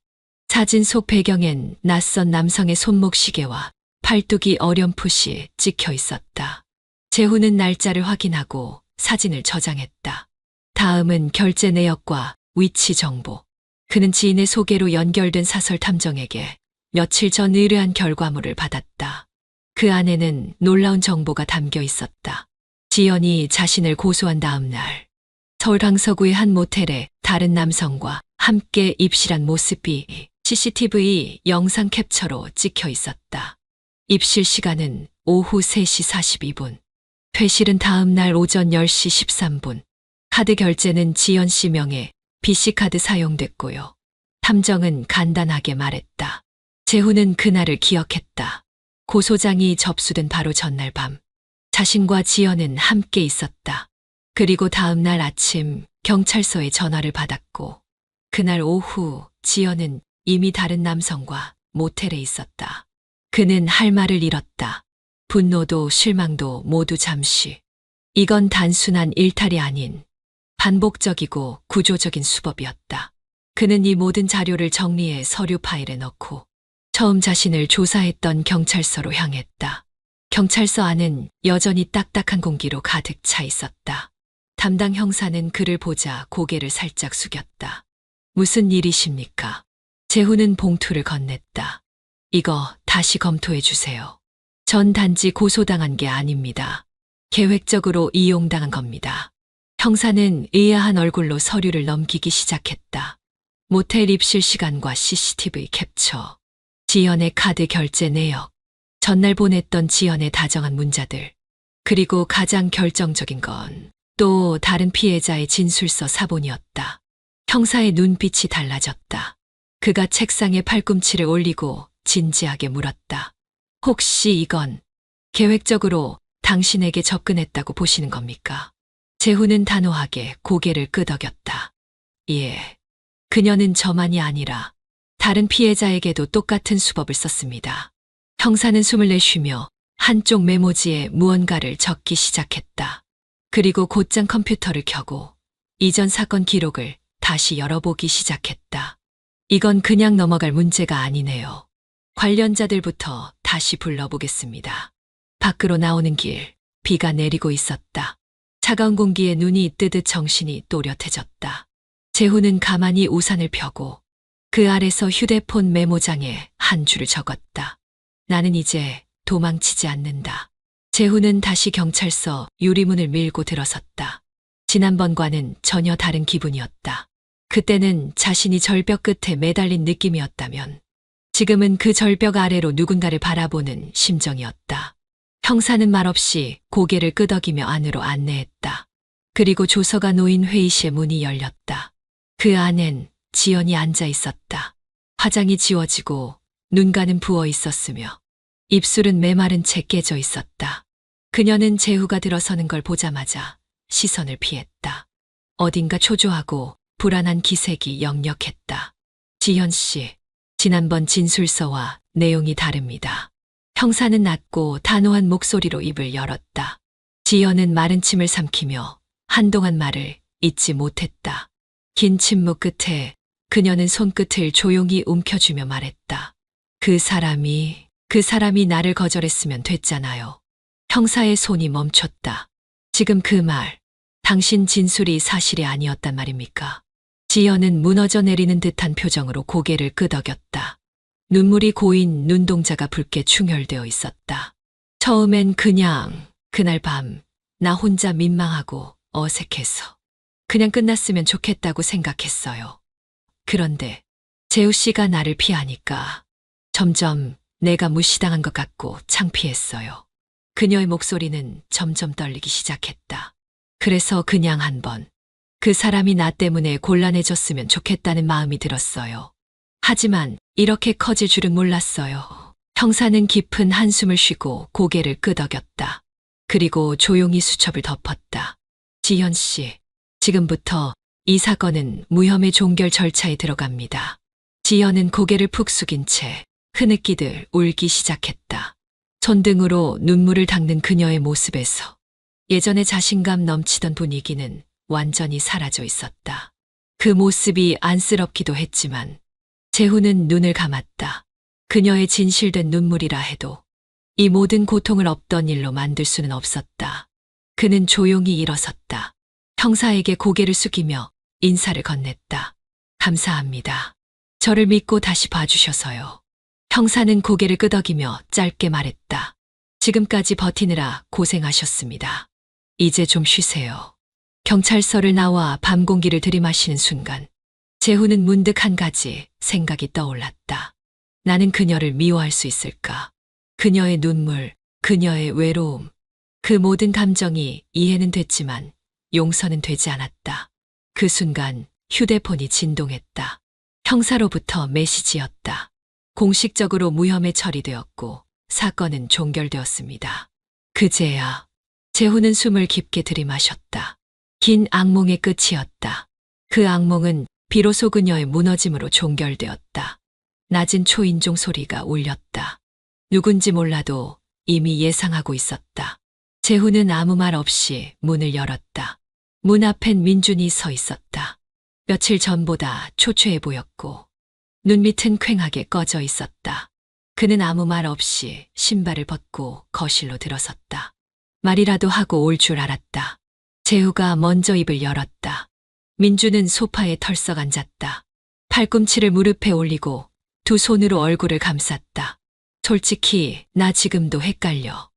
사진 속 배경엔 낯선 남성의 손목시계와 팔뚝이 어렴풋이 찍혀 있었다. 재훈은 날짜를 확인하고 사진을 저장했다. 다음은 결제 내역과 위치 정보. 그는 지인의 소개로 연결된 사설 탐정에게 며칠 전 의뢰한 결과물을 받았다. 그 안에는 놀라운 정보가 담겨 있었다. 지연이 자신을 고소한 다음 날 서울 강서구의 한 모텔에 다른 남성과 함께 입실한 모습이 CCTV 영상 캡처로 찍혀 있었다. 입실 시간은 오후 3시 42분. 퇴실은 다음 날 오전 10시 13분. 카드 결제는 지연 씨 명의 BC카드 사용됐고요. 탐정은 간단하게 말했다. 재훈은 그날을 기억했다. 고소장이 접수된 바로 전날 밤. 자신과 지연은 함께 있었다. 그리고 다음 날 아침 경찰서에 전화를 받았고 그날 오후 지연은 이미 다른 남성과 모텔에 있었다. 그는 할 말을 잃었다. 분노도 실망도 모두 잠시. 이건 단순한 일탈이 아닌 반복적이고 구조적인 수법이었다. 그는 이 모든 자료를 정리해 서류 파일에 넣고 처음 자신을 조사했던 경찰서로 향했다. 경찰서 안은 여전히 딱딱한 공기로 가득 차 있었다. 담당 형사는 그를 보자 고개를 살짝 숙였다. 무슨 일이십니까? 재훈은 봉투를 건넸다. 이거 다시 검토해 주세요. 전 단지 고소당한 게 아닙니다. 계획적으로 이용당한 겁니다. 형사는 의아한 얼굴로 서류를 넘기기 시작했다. 모텔 입실 시간과 CCTV 캡처, 지연의 카드 결제 내역, 전날 보냈던 지연의 다정한 문자들, 그리고 가장 결정적인 건 또 다른 피해자의 진술서 사본이었다. 형사의 눈빛이 달라졌다. 그가 책상에 팔꿈치를 올리고 진지하게 물었다. 혹시 이건 계획적으로 당신에게 접근했다고 보시는 겁니까? 재훈은 단호하게 고개를 끄덕였다. 예. 그녀는 저만이 아니라 다른 피해자에게도 똑같은 수법을 썼습니다. 형사는 숨을 내쉬며 한쪽 메모지에 무언가를 적기 시작했다. 그리고 곧장 컴퓨터를 켜고 이전 사건 기록을 다시 열어보기 시작했다. 이건 그냥 넘어갈 문제가 아니네요. 관련자들부터 다시 불러보겠습니다. 밖으로 나오는 길, 비가 내리고 있었다. 차가운 공기에 눈이 뜨듯 정신이 또렷해졌다. 재훈은 가만히 우산을 펴고 그 아래서 휴대폰 메모장에 한 줄을 적었다. 나는 이제 도망치지 않는다. 재훈은 다시 경찰서 유리문을 밀고 들어섰다. 지난번과는 전혀 다른 기분이었다. 그때는 자신이 절벽 끝에 매달린 느낌이었다면 지금은 그 절벽 아래로 누군가를 바라보는 심정이었다. 형사는 말없이 고개를 끄덕이며 안으로 안내했다. 그리고 조서가 놓인 회의실 문이 열렸다. 그 안엔 지연이 앉아 있었다. 화장이 지워지고 눈가는 부어 있었으며 입술은 메마른 채 깨져 있었다. 그녀는 재후가 들어서는 걸 보자마자 시선을 피했다. 어딘가 초조하고 불안한 기색이 역력했다. 지연 씨, 지난번 진술서와 내용이 다릅니다. 형사는 낮고 단호한 목소리로 입을 열었다. 지연은 마른 침을 삼키며 한동안 말을 잇지 못했다. 긴 침묵 끝에 그녀는 손끝을 조용히 움켜쥐며 말했다. 그 사람이 나를 거절했으면 됐잖아요. 형사의 손이 멈췄다. 지금 그 말, 당신 진술이 사실이 아니었단 말입니까? 지연은 무너져 내리는 듯한 표정으로 고개를 끄덕였다. 눈물이 고인 눈동자가 붉게 충혈되어 있었다. 처음엔 그냥 그날 밤 나 혼자 민망하고 어색해서 그냥 끝났으면 좋겠다고 생각했어요. 그런데 재우 씨가 나를 피하니까 점점 내가 무시당한 것 같고 창피했어요. 그녀의 목소리는 점점 떨리기 시작했다. 그래서 그냥 한번 그 사람이 나 때문에 곤란해졌으면 좋겠다는 마음이 들었어요. 하지만 이렇게 커질 줄은 몰랐어요. 형사는 깊은 한숨을 쉬고 고개를 끄덕였다. 그리고 조용히 수첩을 덮었다. 지현 씨, 지금부터 이 사건은 무혐의 종결 절차에 들어갑니다. 지연은 고개를 푹 숙인 채 흐느끼듯 울기 시작했다. 손등으로 눈물을 닦는 그녀의 모습에서 예전의 자신감 넘치던 분위기는 완전히 사라져 있었다. 그 모습이 안쓰럽기도 했지만 재훈은 눈을 감았다. 그녀의 진실된 눈물이라 해도 이 모든 고통을 없던 일로 만들 수는 없었다. 그는 조용히 일어섰다. 형사에게 고개를 숙이며 인사를 건넸다. 감사합니다. 저를 믿고 다시 봐주셔서요. 형사는 고개를 끄덕이며 짧게 말했다. 지금까지 버티느라 고생하셨습니다. 이제 좀 쉬세요. 경찰서를 나와 밤 공기를 들이마시는 순간 재훈은 문득 한 가지 생각이 떠올랐다. 나는 그녀를 미워할 수 있을까? 그녀의 눈물, 그녀의 외로움, 그 모든 감정이 이해는 됐지만 용서는 되지 않았다. 그 순간 휴대폰이 진동했다. 형사로부터 메시지였다. 공식적으로 무혐의 처리되었고 사건은 종결되었습니다. 그제야 재훈은 숨을 깊게 들이마셨다. 긴 악몽의 끝이었다. 그 악몽은 비로소 그녀의 무너짐으로 종결되었다. 낮은 초인종 소리가 울렸다. 누군지 몰라도 이미 예상하고 있었다. 재훈은 아무 말 없이 문을 열었다. 문 앞엔 민준이 서 있었다. 며칠 전보다 초췌해 보였고 눈밑은 퀭하게 꺼져 있었다. 그는 아무 말 없이 신발을 벗고 거실로 들어섰다. 말이라도 하고 올 줄 알았다. 재우가 먼저 입을 열었다. 민주는 소파에 털썩 앉았다. 팔꿈치를 무릎에 올리고 두 손으로 얼굴을 감쌌다. 솔직히 나 지금도 헷갈려.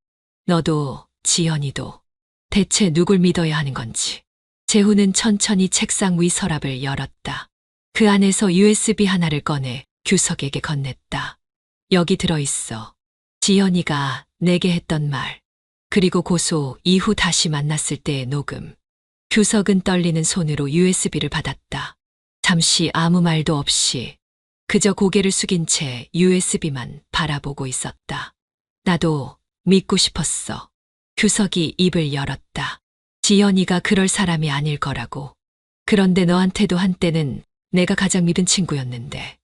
너도 지연이도 대체 누굴 믿어야 하는 건지. 재훈은 천천히 책상 위 서랍을 열었다. 그 안에서 USB 하나를 꺼내 규석에게 건넸다. 여기 들어있어. 지연이가 내게 했던 말. 그리고 고소 이후 다시 만났을 때의 녹음. 규석은 떨리는 손으로 USB를 받았다. 잠시 아무 말도 없이 그저 고개를 숙인 채 USB만 바라보고 있었다. 나도 믿고 싶었어. 규석이 입을 열었다. 지연이가 그럴 사람이 아닐 거라고. 그런데 너한테도 한때는 내가 가장 믿은 친구였는데.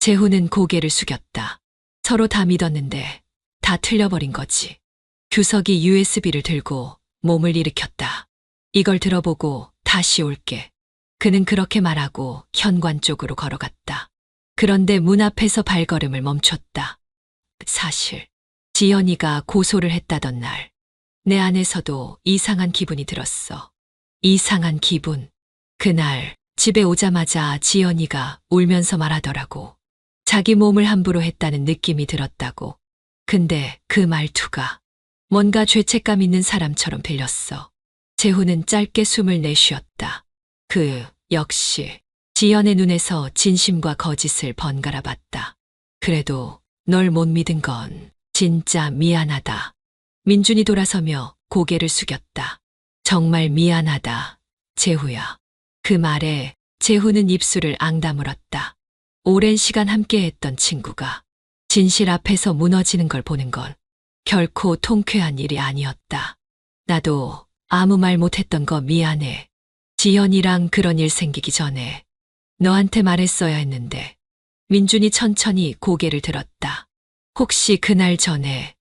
재훈은 고개를 숙였다. 서로 다 믿었는데 다 틀려버린 거지. 규석이 USB를 들고 몸을 일으켰다. 이걸 들어보고 다시 올게. 그는 그렇게 말하고 현관 쪽으로 걸어갔다. 그런데 문 앞에서 발걸음을 멈췄다. 사실 지연이가 고소를 했다던 날 내 안에서도 이상한 기분이 들었어. 이상한 기분. 그날 집에 오자마자 지연이가 울면서 말하더라고. 자기 몸을 함부로 했다는 느낌이 들었다고. 근데 그 말투가 뭔가 죄책감 있는 사람처럼 들렸어. 재훈은 짧게 숨을 내쉬었다. 역시 지연의 눈에서 진심과 거짓을 번갈아 봤다. 그래도 널 못 믿은 건 진짜 미안하다. 민준이 돌아서며 고개를 숙였다. 정말 미안하다, 재후야. 그 말에 재훈은 입술을 앙다물었다. 오랜 시간 함께했던 친구가 진실 앞에서 무너지는 걸 보는 건 결코 통쾌한 일이 아니었다. 나도 아무 말 못했던 거 미안해. 지연이랑 그런 일 생기기 전에 너한테 말했어야 했는데. 민준이 천천히 고개를 들었다. 혹시 그날 전에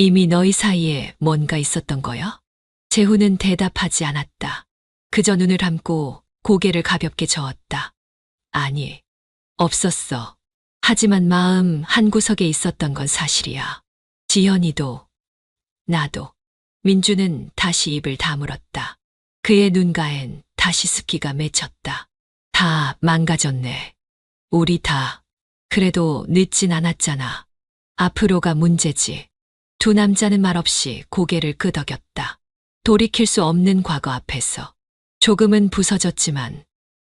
이미 너희 사이에 뭔가 있었던 거야? 재훈은 대답하지 않았다. 그저 눈을 감고 고개를 가볍게 저었다. 아니, 없었어. 하지만 마음 한구석에 있었던 건 사실이야. 지연이도, 나도. 민주는 다시 입을 다물었다. 그의 눈가엔 다시 습기가 맺혔다. 다 망가졌네. 우리 다. 그래도 늦진 않았잖아. 앞으로가 문제지. 두 남자는 말없이 고개를 끄덕였다. 돌이킬 수 없는 과거 앞에서 조금은 부서졌지만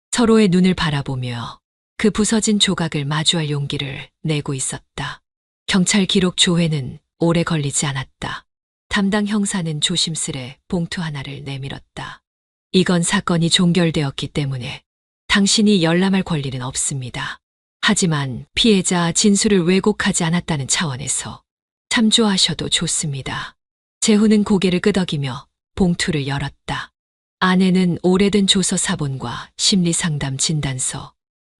서로의 눈을 바라보며 그 부서진 조각을 마주할 용기를 내고 있었다. 경찰 기록 조회는 오래 걸리지 않았다. 담당 형사는 조심스레 봉투 하나를 내밀었다. 이건 사건이 종결되었기 때문에 당신이 열람할 권리는 없습니다. 하지만 피해자 진술을 왜곡하지 않았다는 차원에서 참조하셔도 좋습니다. 재훈은 고개를 끄덕이며 봉투를 열었다. 안에는 오래된 조서 사본과 심리상담 진단서,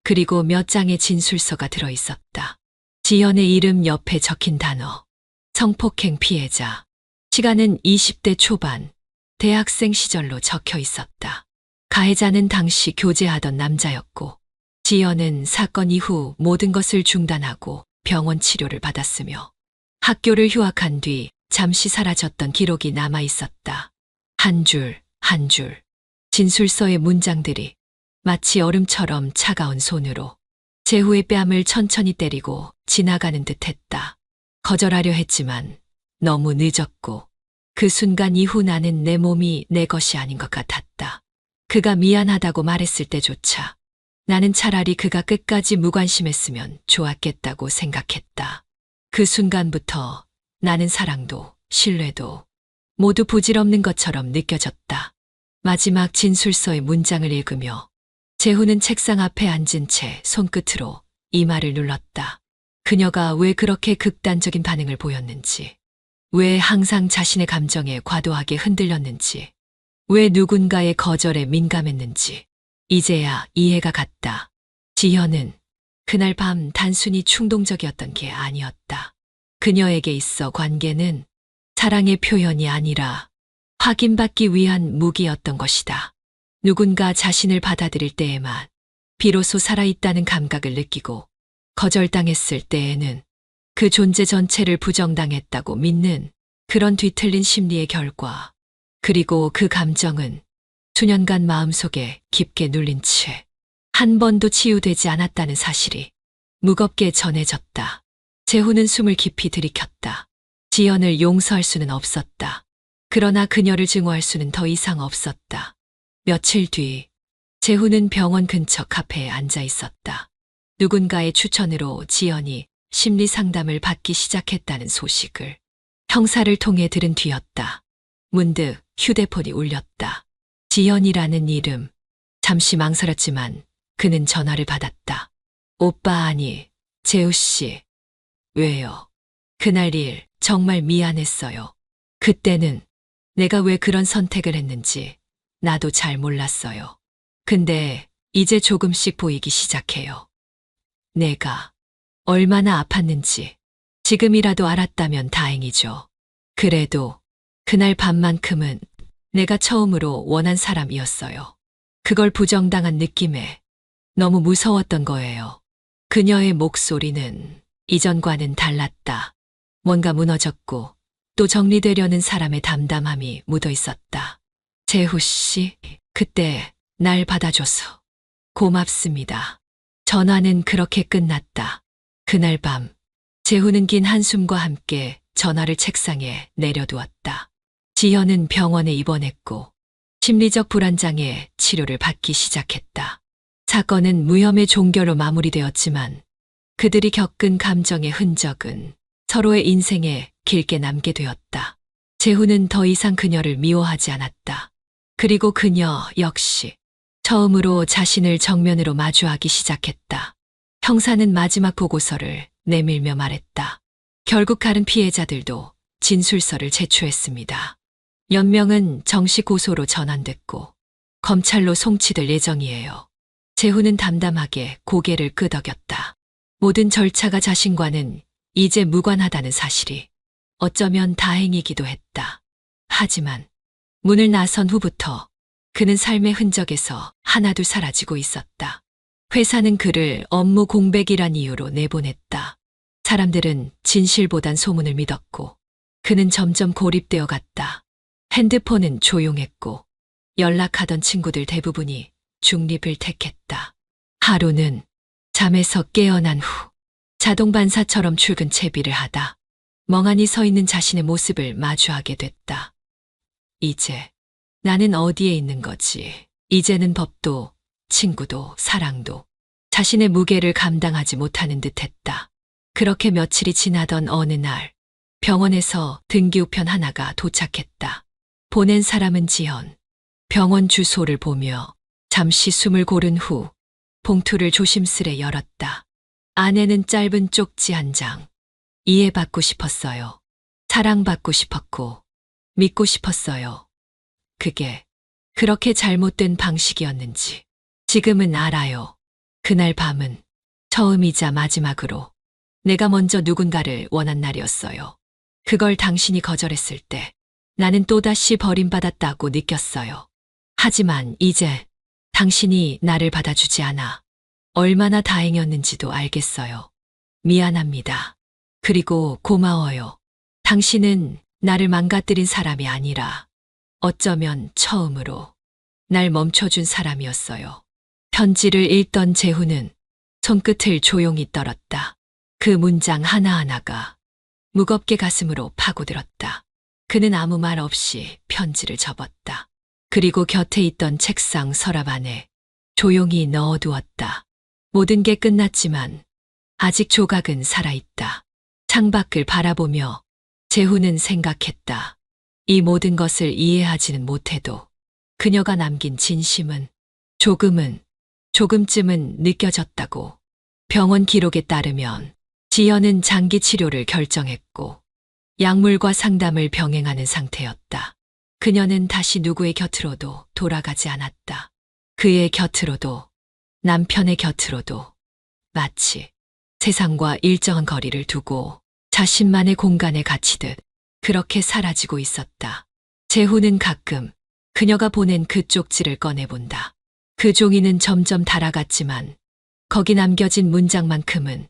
그리고 몇 장의 진술서가 들어있었다. 지연의 이름 옆에 적힌 단어, 성폭행 피해자, 시간은 20대 초반, 대학생 시절로 적혀 있었다. 가해자는 당시 교제하던 남자였고, 지연은 사건 이후 모든 것을 중단하고 병원 치료를 받았으며, 학교를 휴학한 뒤 잠시 사라졌던 기록이 남아 있었다. 한 줄, 한 줄. 진술서의 문장들이 마치 얼음처럼 차가운 손으로 재후의 뺨을 천천히 때리고 지나가는 듯 했다. 거절하려 했지만 너무 늦었고 그 순간 이후 나는 내 몸이 내 것이 아닌 것 같았다. 그가 미안하다고 말했을 때조차 나는 차라리 그가 끝까지 무관심했으면 좋았겠다고 생각했다. 그 순간부터 나는 사랑도 신뢰도 모두 부질없는 것처럼 느껴졌다. 마지막 진술서의 문장을 읽으며 재훈은 책상 앞에 앉은 채 손끝으로 이마를 눌렀다. 그녀가 왜 그렇게 극단적인 반응을 보였는지, 왜 항상 자신의 감정에 과도하게 흔들렸는지, 왜 누군가의 거절에 민감했는지 이제야 이해가 갔다. 지현은 그날 밤 단순히 충동적이었던 게 아니었다. 그녀에게 있어 관계는 사랑의 표현이 아니라 확인받기 위한 무기였던 것이다. 누군가 자신을 받아들일 때에만 비로소 살아있다는 감각을 느끼고 거절당했을 때에는 그 존재 전체를 부정당했다고 믿는 그런 뒤틀린 심리의 결과. 그리고 그 감정은 수년간 마음속에 깊게 눌린 채 한 번도 치유되지 않았다는 사실이 무겁게 전해졌다. 재훈은 숨을 깊이 들이켰다. 지연을 용서할 수는 없었다. 그러나 그녀를 증오할 수는 더 이상 없었다. 며칠 뒤 재훈은 병원 근처 카페에 앉아 있었다. 누군가의 추천으로 지연이 심리 상담을 받기 시작했다는 소식을 형사를 통해 들은 뒤였다. 문득 휴대폰이 울렸다. 지연이라는 이름. 잠시 망설였지만 그는 전화를 받았다. 오빠 아니, 재우 씨. 왜요? 그날 일 정말 미안했어요. 그때는 내가 왜 그런 선택을 했는지 나도 잘 몰랐어요. 근데 이제 조금씩 보이기 시작해요. 내가 얼마나 아팠는지 지금이라도 알았다면 다행이죠. 그래도 그날 밤만큼은 내가 처음으로 원한 사람이었어요. 그걸 부정당한 느낌에 너무 무서웠던 거예요. 그녀의 목소리는 이전과는 달랐다. 뭔가 무너졌고 또 정리되려는 사람의 담담함이 묻어 있었다. 재후 씨, 그때 날 받아줘서 고맙습니다. 전화는 그렇게 끝났다. 그날 밤 재훈은 긴 한숨과 함께 전화를 책상에 내려두었다. 지현은 병원에 입원했고 심리적 불안장애 치료를 받기 시작했다. 사건은 무혐의 종결로 마무리되었지만 그들이 겪은 감정의 흔적은 서로의 인생에 길게 남게 되었다. 재훈은 더 이상 그녀를 미워하지 않았다. 그리고 그녀 역시 처음으로 자신을 정면으로 마주하기 시작했다. 형사는 마지막 보고서를 내밀며 말했다. 결국 다른 피해자들도 진술서를 제출했습니다. 연명은 정식 고소로 전환됐고 검찰로 송치될 예정이에요. 재훈은 담담하게 고개를 끄덕였다. 모든 절차가 자신과는 이제 무관하다는 사실이 어쩌면 다행이기도 했다. 하지만 문을 나선 후부터 그는 삶의 흔적에서 하나둘 사라지고 있었다. 회사는 그를 업무 공백이란 이유로 내보냈다. 사람들은 진실보단 소문을 믿었고 그는 점점 고립되어 갔다. 핸드폰은 조용했고 연락하던 친구들 대부분이 중립을 택했다. 하루는 잠에서 깨어난 후 자동 반사처럼 출근 채비를 하다 멍하니 서 있는 자신의 모습을 마주하게 됐다. 이제 나는 어디에 있는 거지? 이제는 법도 친구도 사랑도 자신의 무게를 감당하지 못하는 듯했다. 그렇게 며칠이 지나던 어느 날 병원에서 등기우편 하나가 도착했다. 보낸 사람은 지연. 병원 주소를 보며 잠시 숨을 고른 후 봉투를 조심스레 열었다. 안에는 짧은 쪽지 한 장. 이해받고 싶었어요. 사랑받고 싶었고 믿고 싶었어요. 그게 그렇게 잘못된 방식이었는지 지금은 알아요. 그날 밤은 처음이자 마지막으로 내가 먼저 누군가를 원한 날이었어요. 그걸 당신이 거절했을 때 나는 또다시 버림받았다고 느꼈어요. 하지만 이제 당신이 나를 받아주지 않아 얼마나 다행이었는지도 알겠어요. 미안합니다. 그리고 고마워요. 당신은 나를 망가뜨린 사람이 아니라 어쩌면 처음으로 날 멈춰준 사람이었어요. 편지를 읽던 재훈은 손끝을 조용히 떨었다. 그 문장 하나하나가 무겁게 가슴으로 파고들었다. 그는 아무 말 없이 편지를 접었다. 그리고 곁에 있던 책상 서랍 안에 조용히 넣어두었다. 모든 게 끝났지만 아직 조각은 살아있다. 창밖을 바라보며 재훈은 생각했다. 이 모든 것을 이해하지는 못해도 그녀가 남긴 진심은 조금쯤은 느껴졌다고. 병원 기록에 따르면 지연은 장기 치료를 결정했고 약물과 상담을 병행하는 상태였다. 그녀는 다시 누구의 곁으로도 돌아가지 않았다. 그의 곁으로도 남편의 곁으로도 마치 세상과 일정한 거리를 두고 자신만의 공간에 갇히듯 그렇게 사라지고 있었다. 재훈은 가끔 그녀가 보낸 그 쪽지를 꺼내본다. 그 종이는 점점 닳아갔지만 거기 남겨진 문장만큼은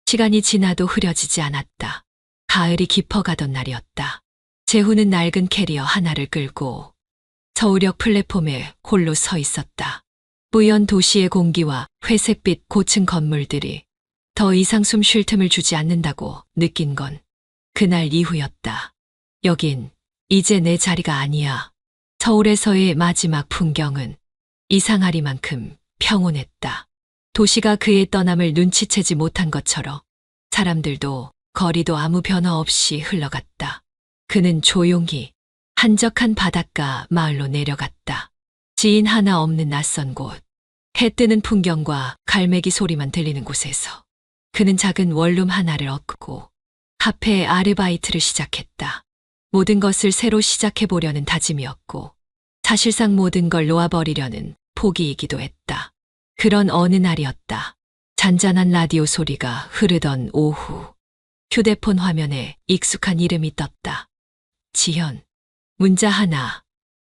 시간이 지나도 흐려지지 않았다. 가을이 깊어가던 날이었다. 재훈은 낡은 캐리어 하나를 끌고 서울역 플랫폼에 홀로 서 있었다. 뿌연 도시의 공기와 회색빛 고층 건물들이 더 이상 숨 쉴 틈을 주지 않는다고 느낀 건 그날 이후였다. 여긴 이제 내 자리가 아니야. 서울에서의 마지막 풍경은 이상하리만큼 평온했다. 도시가 그의 떠남을 눈치채지 못한 것처럼 사람들도 거리도 아무 변화 없이 흘러갔다. 그는 조용히 한적한 바닷가 마을로 내려갔다. 지인 하나 없는 낯선 곳, 해 뜨는 풍경과 갈매기 소리만 들리는 곳에서 그는 작은 원룸 하나를 얻고 카페 아르바이트를 시작했다. 모든 것을 새로 시작해보려는 다짐이었고 사실상 모든 걸 놓아버리려는 포기이기도 했다. 그런 어느 날이었다. 잔잔한 라디오 소리가 흐르던 오후. 휴대폰 화면에 익숙한 이름이 떴다. 지현. 문자 하나.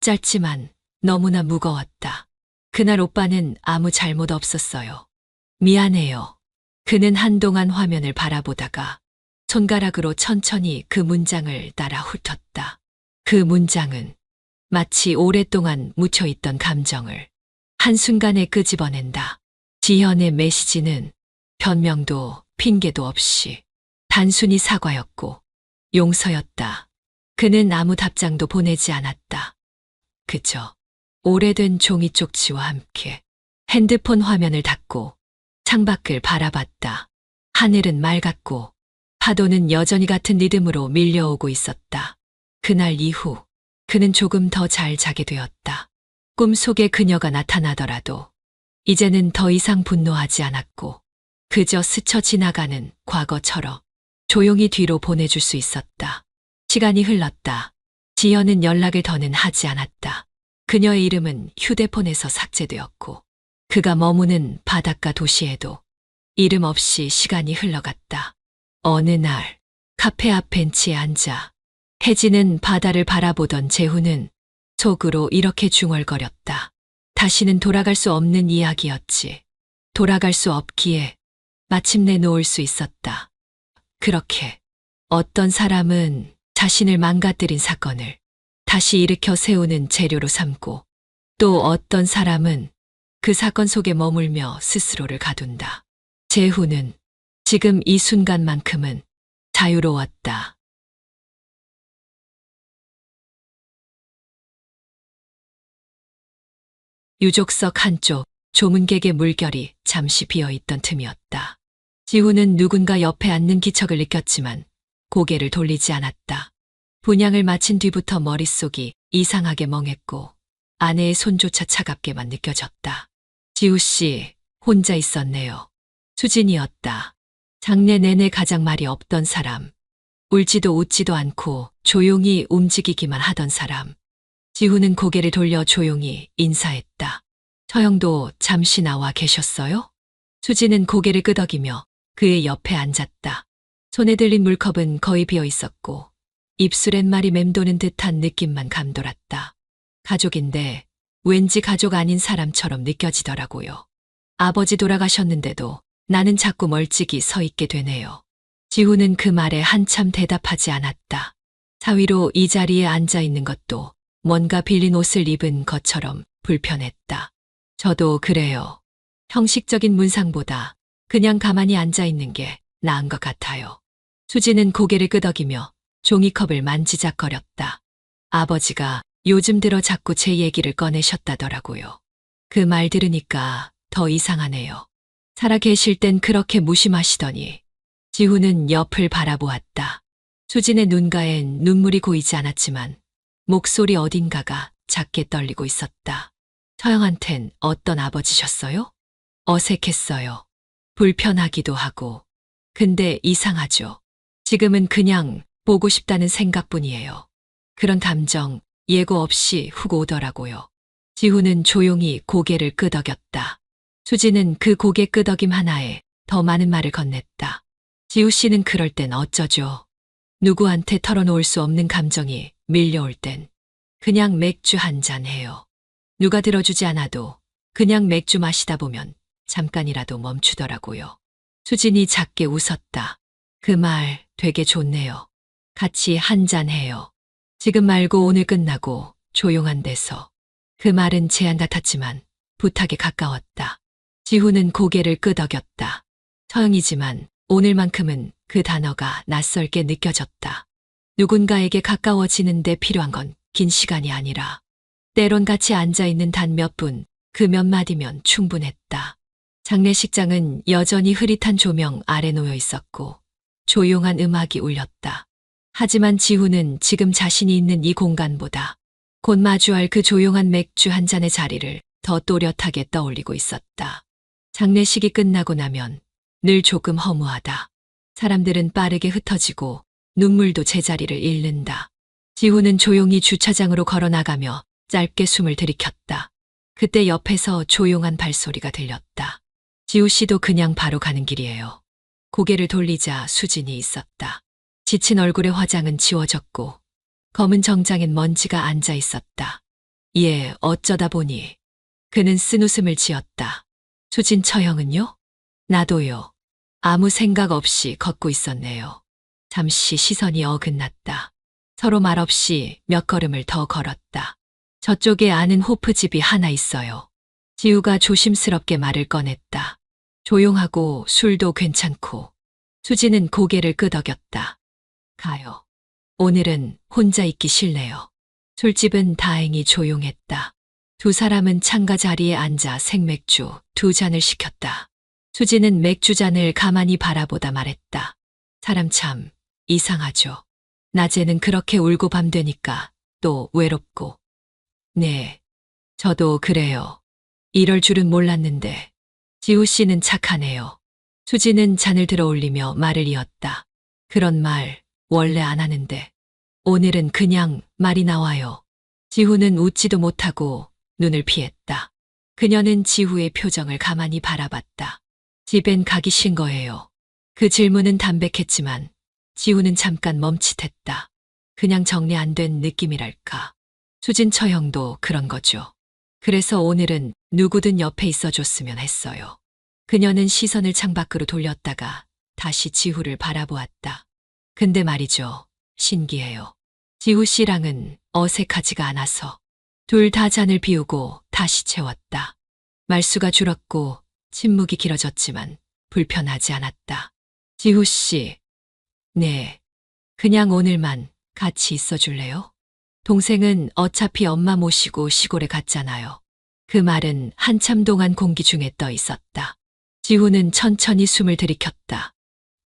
짧지만 너무나 무거웠다. 그날 오빠는 아무 잘못 없었어요. 미안해요. 그는 한동안 화면을 바라보다가 손가락으로 천천히 그 문장을 따라 훑었다. 그 문장은 마치 오랫동안 묻혀있던 감정을 한순간에 끄집어낸다. 지현의 메시지는 변명도 핑계도 없이 단순히 사과였고 용서였다. 그는 아무 답장도 보내지 않았다. 그저 오래된 종이 쪽지와 함께 핸드폰 화면을 닫고 창밖을 바라봤다. 하늘은 맑았고 파도는 여전히 같은 리듬으로 밀려오고 있었다. 그날 이후 그는 조금 더 잘 자게 되었다. 꿈속에 그녀가 나타나더라도 이제는 더 이상 분노하지 않았고 그저 스쳐 지나가는 과거처럼 조용히 뒤로 보내줄 수 있었다. 시간이 흘렀다. 지연은 연락을 더는 하지 않았다. 그녀의 이름은 휴대폰에서 삭제되었고 그가 머무는 바닷가 도시에도 이름 없이 시간이 흘러갔다. 어느 날 카페 앞 벤치에 앉아 해지는 바다를 바라보던 재훈은 속으로 이렇게 중얼거렸다. 다시는 돌아갈 수 없는 이야기였지. 돌아갈 수 없기에 마침내 놓을 수 있었다. 그렇게 어떤 사람은 자신을 망가뜨린 사건을 다시 일으켜 세우는 재료로 삼고 또 어떤 사람은 그 사건 속에 머물며 스스로를 가둔다. 재훈은 지금 이 순간만큼은 자유로웠다. 유족석 한쪽 조문객의 물결이 잠시 비어있던 틈이었다. 지훈은 누군가 옆에 앉는 기척을 느꼈지만 고개를 돌리지 않았다. 분양을 마친 뒤부터 머릿속이 이상하게 멍했고 아내의 손조차 차갑게만 느껴졌다. 지우 씨, 혼자 있었네요. 수진이었다. 장례 내내 가장 말이 없던 사람. 울지도 웃지도 않고 조용히 움직이기만 하던 사람. 지훈은 고개를 돌려 조용히 인사했다. 처형도 잠시 나와 계셨어요? 수진은 고개를 끄덕이며 그의 옆에 앉았다. 손에 들린 물컵은 거의 비어 있었고 입술엔 말이 맴도는 듯한 느낌만 감돌았다. 가족인데 왠지 가족 아닌 사람처럼 느껴지더라고요. 아버지 돌아가셨는데도 나는 자꾸 멀찍이 서 있게 되네요. 지훈은 그 말에 한참 대답하지 않았다. 사위로 이 자리에 앉아 있는 것도 뭔가 빌린 옷을 입은 것처럼 불편했다. 저도 그래요. 형식적인 문상보다 그냥 가만히 앉아 있는 게 나은 것 같아요. 수지는 고개를 끄덕이며 종이컵을 만지작거렸다. 아버지가 요즘 들어 자꾸 제 얘기를 꺼내셨다더라고요. 그 말 들으니까 더 이상하네요. 살아 계실 땐 그렇게 무심하시더니. 지우는 옆을 바라보았다. 수진의 눈가엔 눈물이 고이지 않았지만 목소리 어딘가가 작게 떨리고 있었다. 서영한텐 어떤 아버지셨어요? 어색했어요. 불편하기도 하고. 근데 이상하죠. 지금은 그냥 보고 싶다는 생각뿐이에요. 그런 감정 예고 없이 훅 오더라고요. 지우는 조용히 고개를 끄덕였다. 수지는 그 고개 끄덕임 하나에 더 많은 말을 건넸다. 지우 씨는 그럴 땐 어쩌죠? 누구한테 털어놓을 수 없는 감정이 밀려올 땐 그냥 맥주 한 잔 해요. 누가 들어주지 않아도 그냥 맥주 마시다 보면 잠깐이라도 멈추더라고요. 수진이 작게 웃었다. 그 말 되게 좋네요. 같이 한 잔 해요. 지금 말고 오늘 끝나고 조용한 데서. 그 말은 제안 같았지만 부탁에 가까웠다. 지우는 고개를 끄덕였다. 서영이지만 오늘만큼은 그 단어가 낯설게 느껴졌다. 누군가에게 가까워지는데 필요한 건 긴 시간이 아니라 때론 같이 앉아있는 단 몇 분, 그 몇 마디면 충분했다. 장례식장은 여전히 흐릿한 조명 아래 놓여 있었고 조용한 음악이 울렸다. 하지만 지우는 지금 자신이 있는 이 공간보다 곧 마주할 그 조용한 맥주 한 잔의 자리를 더 또렷하게 떠올리고 있었다. 장례식이 끝나고 나면 늘 조금 허무하다. 사람들은 빠르게 흩어지고 눈물도 제자리를 잃는다. 지우는 조용히 주차장으로 걸어나가며 짧게 숨을 들이켰다. 그때 옆에서 조용한 발소리가 들렸다. 지우 씨도 그냥 바로 가는 길이에요. 고개를 돌리자 수진이 있었다. 지친 얼굴의 화장은 지워졌고 검은 정장엔 먼지가 앉아 있었다. 예, 어쩌다 보니. 그는 쓴웃음을 지었다. 수진 처형은요? 나도요. 아무 생각 없이 걷고 있었네요. 잠시 시선이 어긋났다. 서로 말없이 몇 걸음을 더 걸었다. 저쪽에 아는 호프집이 하나 있어요. 지우가 조심스럽게 말을 꺼냈다. 조용하고 술도 괜찮고. 수지는 고개를 끄덕였다. 가요. 오늘은 혼자 있기 싫네요. 술집은 다행히 조용했다. 두 사람은 창가 자리에 앉아 생맥주 2잔을 시켰다. 수지는 맥주잔을 가만히 바라보다 말했다. 사람 참 이상하죠. 낮에는 그렇게 울고 밤 되니까 또 외롭고. 네, 저도 그래요. 이럴 줄은 몰랐는데. 지우 씨는 착하네요. 수지는 잔을 들어 올리며 말을 이었다. 그런 말 원래 안 하는데 오늘은 그냥 말이 나와요. 지우는 웃지도 못하고 눈을 피했다. 그녀는 지우의 표정을 가만히 바라봤다. 집엔 가기 싫은 거예요. 그 질문은 담백했지만 지우는 잠깐 멈칫했다. 그냥 정리 안 된 느낌이랄까. 수진 처형도 그런 거죠. 그래서 오늘은 누구든 옆에 있어줬으면 했어요. 그녀는 시선을 창밖으로 돌렸다가 다시 지우를 바라보았다. 근데 말이죠. 신기해요. 지우 씨랑은 어색하지가 않아서. 둘 다 잔을 비우고 다시 채웠다. 말수가 줄었고 침묵이 길어졌지만 불편하지 않았다. 지우 씨. 네. 그냥 오늘만 같이 있어 줄래요? 동생은 어차피 엄마 모시고 시골에 갔잖아요. 그 말은 한참 동안 공기 중에 떠 있었다. 지우는 천천히 숨을 들이켰다.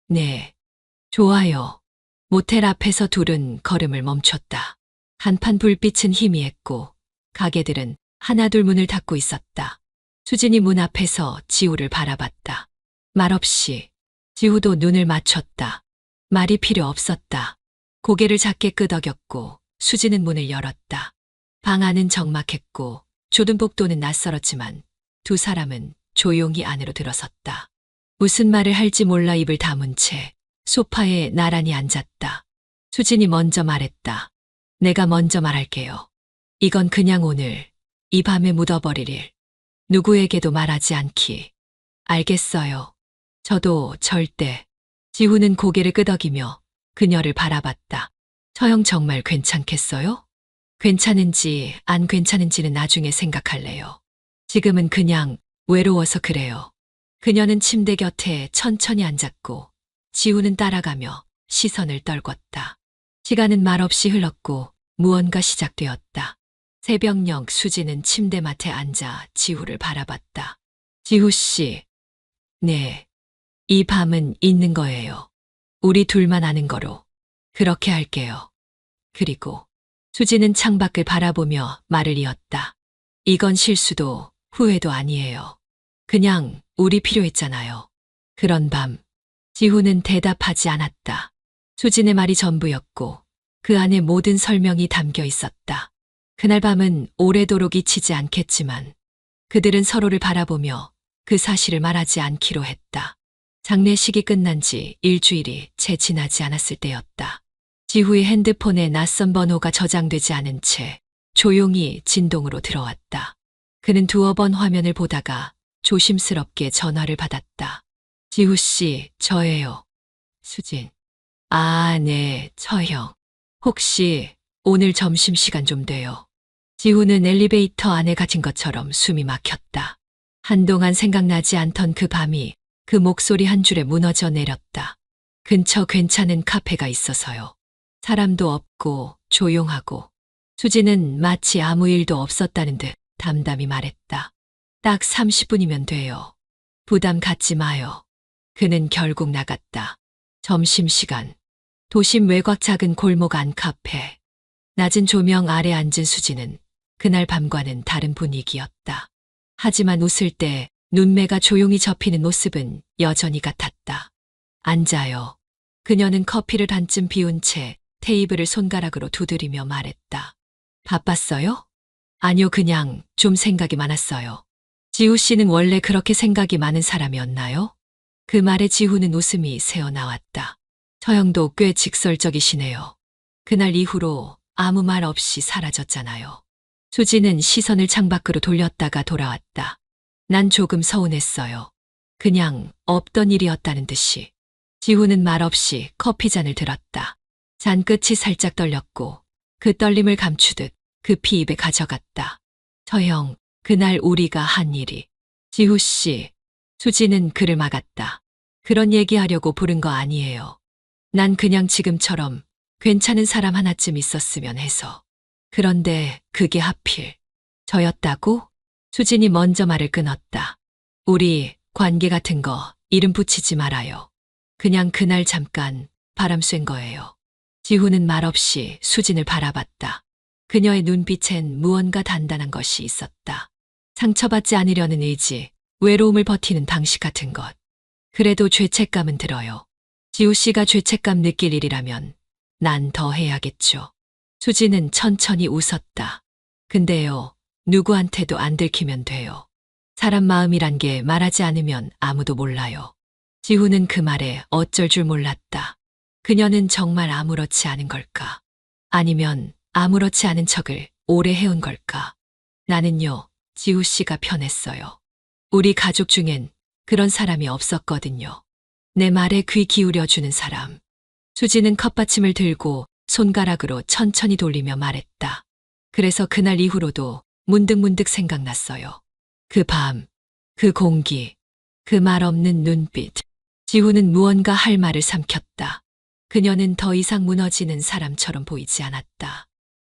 네. 좋아요. 모텔 앞에서 둘은 걸음을 멈췄다. 간판 불빛은 희미했고 가게들은 하나둘 문을 닫고 있었다. 수진이 문 앞에서 지우를 바라봤다. 말없이. 지우도 눈을 맞췄다. 말이 필요 없었다. 고개를 작게 끄덕였고 수진은 문을 열었다. 방 안은 적막했고 조든복도는 낯설었지만 두 사람은 조용히 안으로 들어섰다. 무슨 말을 할지 몰라 입을 다문 채 소파에 나란히 앉았다. 수진이 먼저 말했다. 내가 먼저 말할게요. 이건 그냥 오늘, 이 밤에 묻어버릴 일. 누구에게도 말하지 않기. 알겠어요. 저도 절대. 지우는 고개를 끄덕이며 그녀를 바라봤다. 처형 정말 괜찮겠어요? 괜찮은지 안 괜찮은지는 나중에 생각할래요. 지금은 그냥 외로워서 그래요. 그녀는 침대 곁에 천천히 앉았고 지우는 따라가며 시선을 떨궜다. 시간은 말없이 흘렀고 무언가 시작되었다. 새벽녘 수지는 침대맡에 앉아 지후를 바라봤다. 지후 씨. 네. 이 밤은 있는 거예요. 우리 둘만 아는 거로. 그렇게 할게요. 그리고 수지는 창밖을 바라보며 말을 이었다. 이건 실수도 후회도 아니에요. 그냥 우리 필요했잖아요. 그런 밤. 지후는 대답하지 않았다. 수진의 말이 전부였고 그 안에 모든 설명이 담겨 있었다. 그날 밤은 오래도록 잊히지 않겠지만 그들은 서로를 바라보며 그 사실을 말하지 않기로 했다. 장례식이 끝난 지 일주일이 채 지나지 않았을 때였다. 지후의 핸드폰에 낯선 번호가 저장되지 않은 채 조용히 진동으로 들어왔다. 그는 두어 번 화면을 보다가 조심스럽게 전화를 받았다. 지후 씨, 저예요. 수진. 아, 네, 저형. 혹시 오늘 점심시간 좀 돼요? 지후는 엘리베이터 안에 갇힌 것처럼 숨이 막혔다. 한동안 생각나지 않던 그 밤이 그 목소리 한 줄에 무너져 내렸다. 근처 괜찮은 카페가 있어서요. 사람도 없고 조용하고 수지는 마치 아무 일도 없었다는 듯 담담히 말했다. 딱 30분이면 돼요. 부담 갖지 마요. 그는 결국 나갔다. 점심시간. 도심 외곽 작은 골목 안 카페. 낮은 조명 아래 앉은 수지는 그날 밤과는 다른 분위기였다. 하지만 웃을 때 눈매가 조용히 접히는 모습은 여전히 같았다. 앉아요. 그녀는 커피를 반쯤 비운 채 테이블을 손가락으로 두드리며 말했다. 바빴어요? 아니요, 그냥 좀 생각이 많았어요. 지후 씨는 원래 그렇게 생각이 많은 사람이었나요? 그 말에 지후는 웃음이 새어나왔다. 처형도 꽤 직설적이시네요. 그날 이후로 아무 말 없이 사라졌잖아요. 수지는 시선을 창밖으로 돌렸다가 돌아왔다. 난 조금 서운했어요. 그냥 없던 일이었다는 듯이. 지후는 말없이 커피잔을 들었다. 잔 끝이 살짝 떨렸고 그 떨림을 감추듯 급히 입에 가져갔다. 처형, 그날 우리가 한 일이. 지후 씨. 수지는 그를 막았다. 그런 얘기하려고 부른 거 아니에요. 난 그냥 지금처럼 괜찮은 사람 하나쯤 있었으면 해서. 그런데 그게 하필 저였다고? 수진이 먼저 말을 끊었다. 우리 관계 같은 거 이름 붙이지 말아요. 그냥 그날 잠깐 바람 쐰 거예요. 지후는 말없이 수진을 바라봤다. 그녀의 눈빛엔 무언가 단단한 것이 있었다. 상처받지 않으려는 의지, 외로움을 버티는 방식 같은 것. 그래도 죄책감은 들어요. 지후 씨가 죄책감 느낄 일이라면 난 더 해야겠죠. 수지는 천천히 웃었다. 근데요, 누구한테도 안 들키면 돼요. 사람 마음이란 게 말하지 않으면 아무도 몰라요. 지후는 그 말에 어쩔 줄 몰랐다. 그녀는 정말 아무렇지 않은 걸까? 아니면 아무렇지 않은 척을 오래 해온 걸까? 나는요, 지후 씨가 편했어요. 우리 가족 중엔 그런 사람이 없었거든요. 내 말에 귀 기울여주는 사람. 수지는 컵받침을 들고 손가락으로 천천히 돌리며 말했다. 그래서 그날 이후로도 문득문득 생각났어요. 그 밤, 그 공기, 그 말 없는 눈빛. 지후는 무언가 할 말을 삼켰다. 그녀는 더 이상 무너지는 사람처럼 보이지 않았다.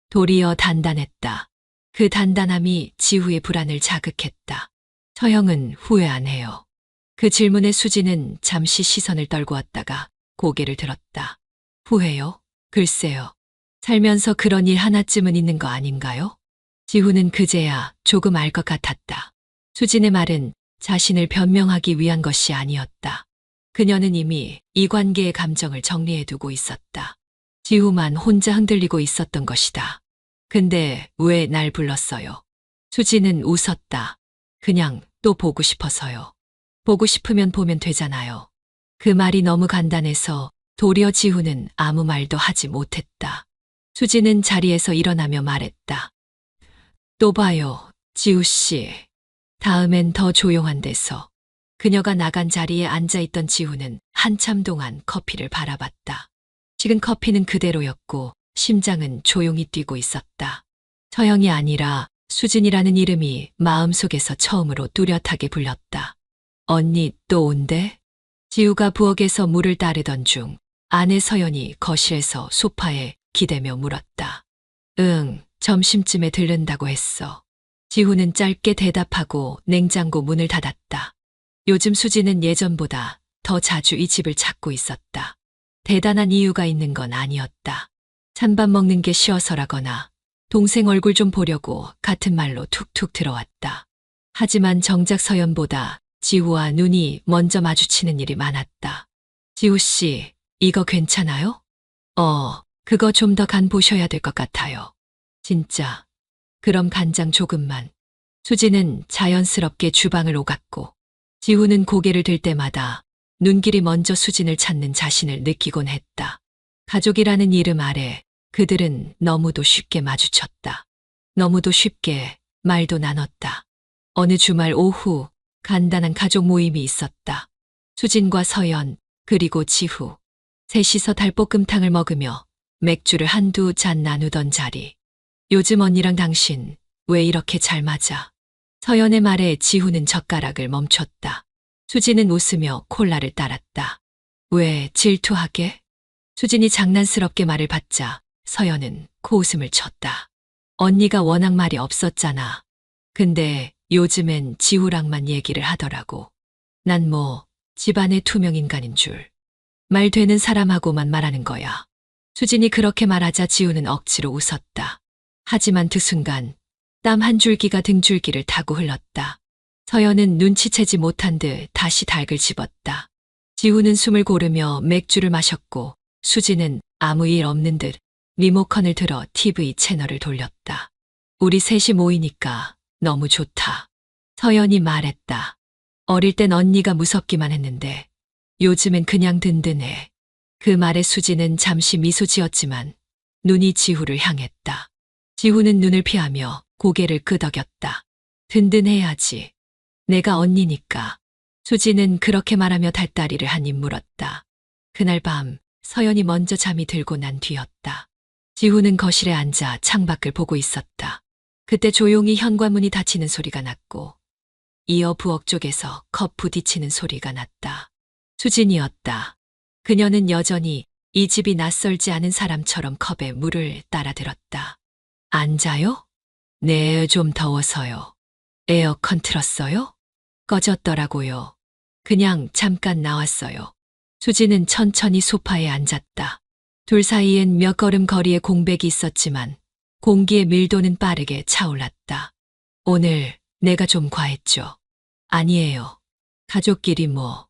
도리어 단단했다. 그 단단함이 지후의 불안을 자극했다. 처형은 후회 안 해요. 그 질문에 수지는 잠시 시선을 떨구었다가 고개를 들었다. 후회요? 글쎄요. 살면서 그런 일 하나쯤은 있는 거 아닌가요? 지후는 그제야 조금 알 것 같았다. 수진의 말은 자신을 변명하기 위한 것이 아니었다. 그녀는 이미 이 관계의 감정을 정리해두고 있었다. 지후만 혼자 흔들리고 있었던 것이다. 근데 왜 날 불렀어요? 수지는 웃었다. 그냥 또 보고 싶어서요. 보고 싶으면 보면 되잖아요. 그 말이 너무 간단해서 도리어 지후는 아무 말도 하지 못했다. 수지는 자리에서 일어나며 말했다. 또 봐요, 지후 씨. 다음엔 더 조용한 데서. 그녀가 나간 자리에 앉아있던 지후는 한참 동안 커피를 바라봤다. 식은 커피는 그대로였고 심장은 조용히 뛰고 있었다. 처형이 아니라 수진이라는 이름이 마음속에서 처음으로 뚜렷하게 불렸다. 언니 또 온대? 지우가 부엌에서 물을 따르던 중 아내 서연이 거실에서 소파에 기대며 물었다. 응, 점심쯤에 들른다고 했어. 지훈은 짧게 대답하고 냉장고 문을 닫았다. 요즘 수지는 예전보다 더 자주 이 집을 찾고 있었다. 대단한 이유가 있는 건 아니었다. 찬밥 먹는 게 쉬어서라거나 동생 얼굴 좀 보려고 같은 말로 툭툭 들어왔다. 하지만 정작 서연보다 지우와 눈이 먼저 마주치는 일이 많았다. 지우 씨, 이거 괜찮아요? 그거 좀 더 간 보셔야 될 것 같아요. 진짜. 그럼 간장 조금만. 수지는 자연스럽게 주방을 오갔고 지우는 고개를 들 때마다 눈길이 먼저 수진을 찾는 자신을 느끼곤 했다. 가족이라는 이름 아래 그들은 너무도 쉽게 마주쳤다. 너무도 쉽게 말도 나눴다. 어느 주말 오후 간단한 가족 모임이 있었다. 수진과 서연 그리고 지후. 셋이서 달볶음탕을 먹으며 맥주를 한두 잔 나누던 자리. 요즘 언니랑 당신 왜 이렇게 잘 맞아? 서연의 말에 지후는 젓가락을 멈췄다. 수진은 웃으며 콜라를 따랐다. 왜 질투하게? 수진이 장난스럽게 말을 받자 서연은 코웃음을 쳤다. 언니가 워낙 말이 없었잖아. 근데 요즘엔 지후랑만 얘기를 하더라고. 난 뭐 집안의 투명인간인 줄. 말 되는 사람하고만 말하는 거야. 수진이 그렇게 말하자 지우는 억지로 웃었다. 하지만 그 순간 땀 한 줄기가 등줄기를 타고 흘렀다. 서연은 눈치채지 못한 듯 다시 닭을 집었다. 지우는 숨을 고르며 맥주를 마셨고 수진은 아무 일 없는 듯 리모컨을 들어 TV 채널을 돌렸다. 우리 셋이 모이니까 너무 좋다. 서연이 말했다. 어릴 땐 언니가 무섭기만 했는데 요즘엔 그냥 든든해. 그 말에 수지는 잠시 미소 지었지만 눈이 지후를 향했다. 지후는 눈을 피하며 고개를 끄덕였다. 든든해야지. 내가 언니니까. 수지는 그렇게 말하며 달다리를 한 입 물었다. 그날 밤 서연이 먼저 잠이 들고 난 뒤였다. 지후는 거실에 앉아 창밖을 보고 있었다. 그때 조용히 현관문이 닫히는 소리가 났고 이어 부엌 쪽에서 컵 부딪히는 소리가 났다. 수진이었다. 그녀는 여전히 이 집이 낯설지 않은 사람처럼 컵에 물을 따라 들었다. 앉아요? 네, 좀 더워서요. 에어컨 틀었어요? 꺼졌더라고요. 그냥 잠깐 나왔어요. 수지는 천천히 소파에 앉았다. 둘 사이엔 몇 걸음 거리에 공백이 있었지만 공기의 밀도는 빠르게 차올랐다. 오늘 내가 좀 과했죠. 아니에요. 가족끼리 뭐.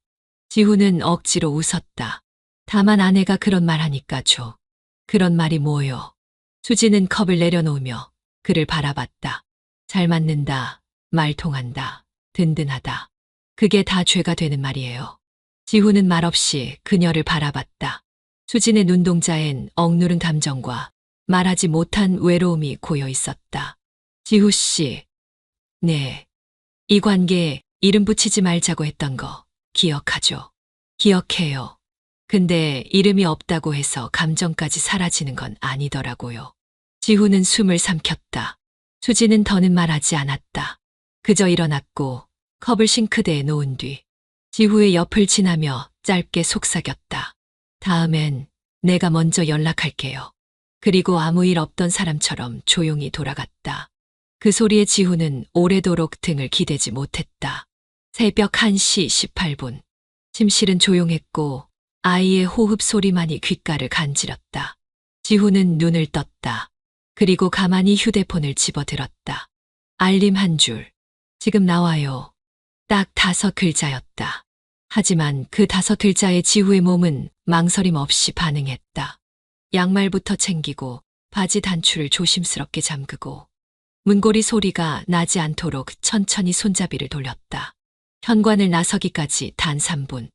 지후는 억지로 웃었다. 다만 아내가 그런 말 하니까 그런 말이 뭐요? 수지는 컵을 내려놓으며 그를 바라봤다. 잘 맞는다. 말 통한다. 든든하다. 그게 다 죄가 되는 말이에요. 지후는 말없이 그녀를 바라봤다. 수진의 눈동자엔 억누른 감정과 말하지 못한 외로움이 고여 있었다. 지후 씨. 네. 이 관계에 이름 붙이지 말자고 했던 거 기억하죠? 기억해요. 근데 이름이 없다고 해서 감정까지 사라지는 건 아니더라고요. 지후는 숨을 삼켰다. 수지는 더는 말하지 않았다. 그저 일어났고 컵을 싱크대에 놓은 뒤 지후의 옆을 지나며 짧게 속삭였다. 다음엔 내가 먼저 연락할게요. 그리고 아무 일 없던 사람처럼 조용히 돌아갔다. 그 소리에 지후는 오래도록 등을 기대지 못했다. 새벽 1시 18분. 침실은 조용했고 아이의 호흡 소리만이 귓가를 간지렸다. 지후는 눈을 떴다. 그리고 가만히 휴대폰을 집어들었다. 알림 한 줄. 지금 나와요. 딱 5글자였다. 하지만 그 5글자에 지후의 몸은 망설임 없이 반응했다. 양말부터 챙기고 바지 단추를 조심스럽게 잠그고 문고리 소리가 나지 않도록 천천히 손잡이를 돌렸다. 현관을 나서기까지 단 3분.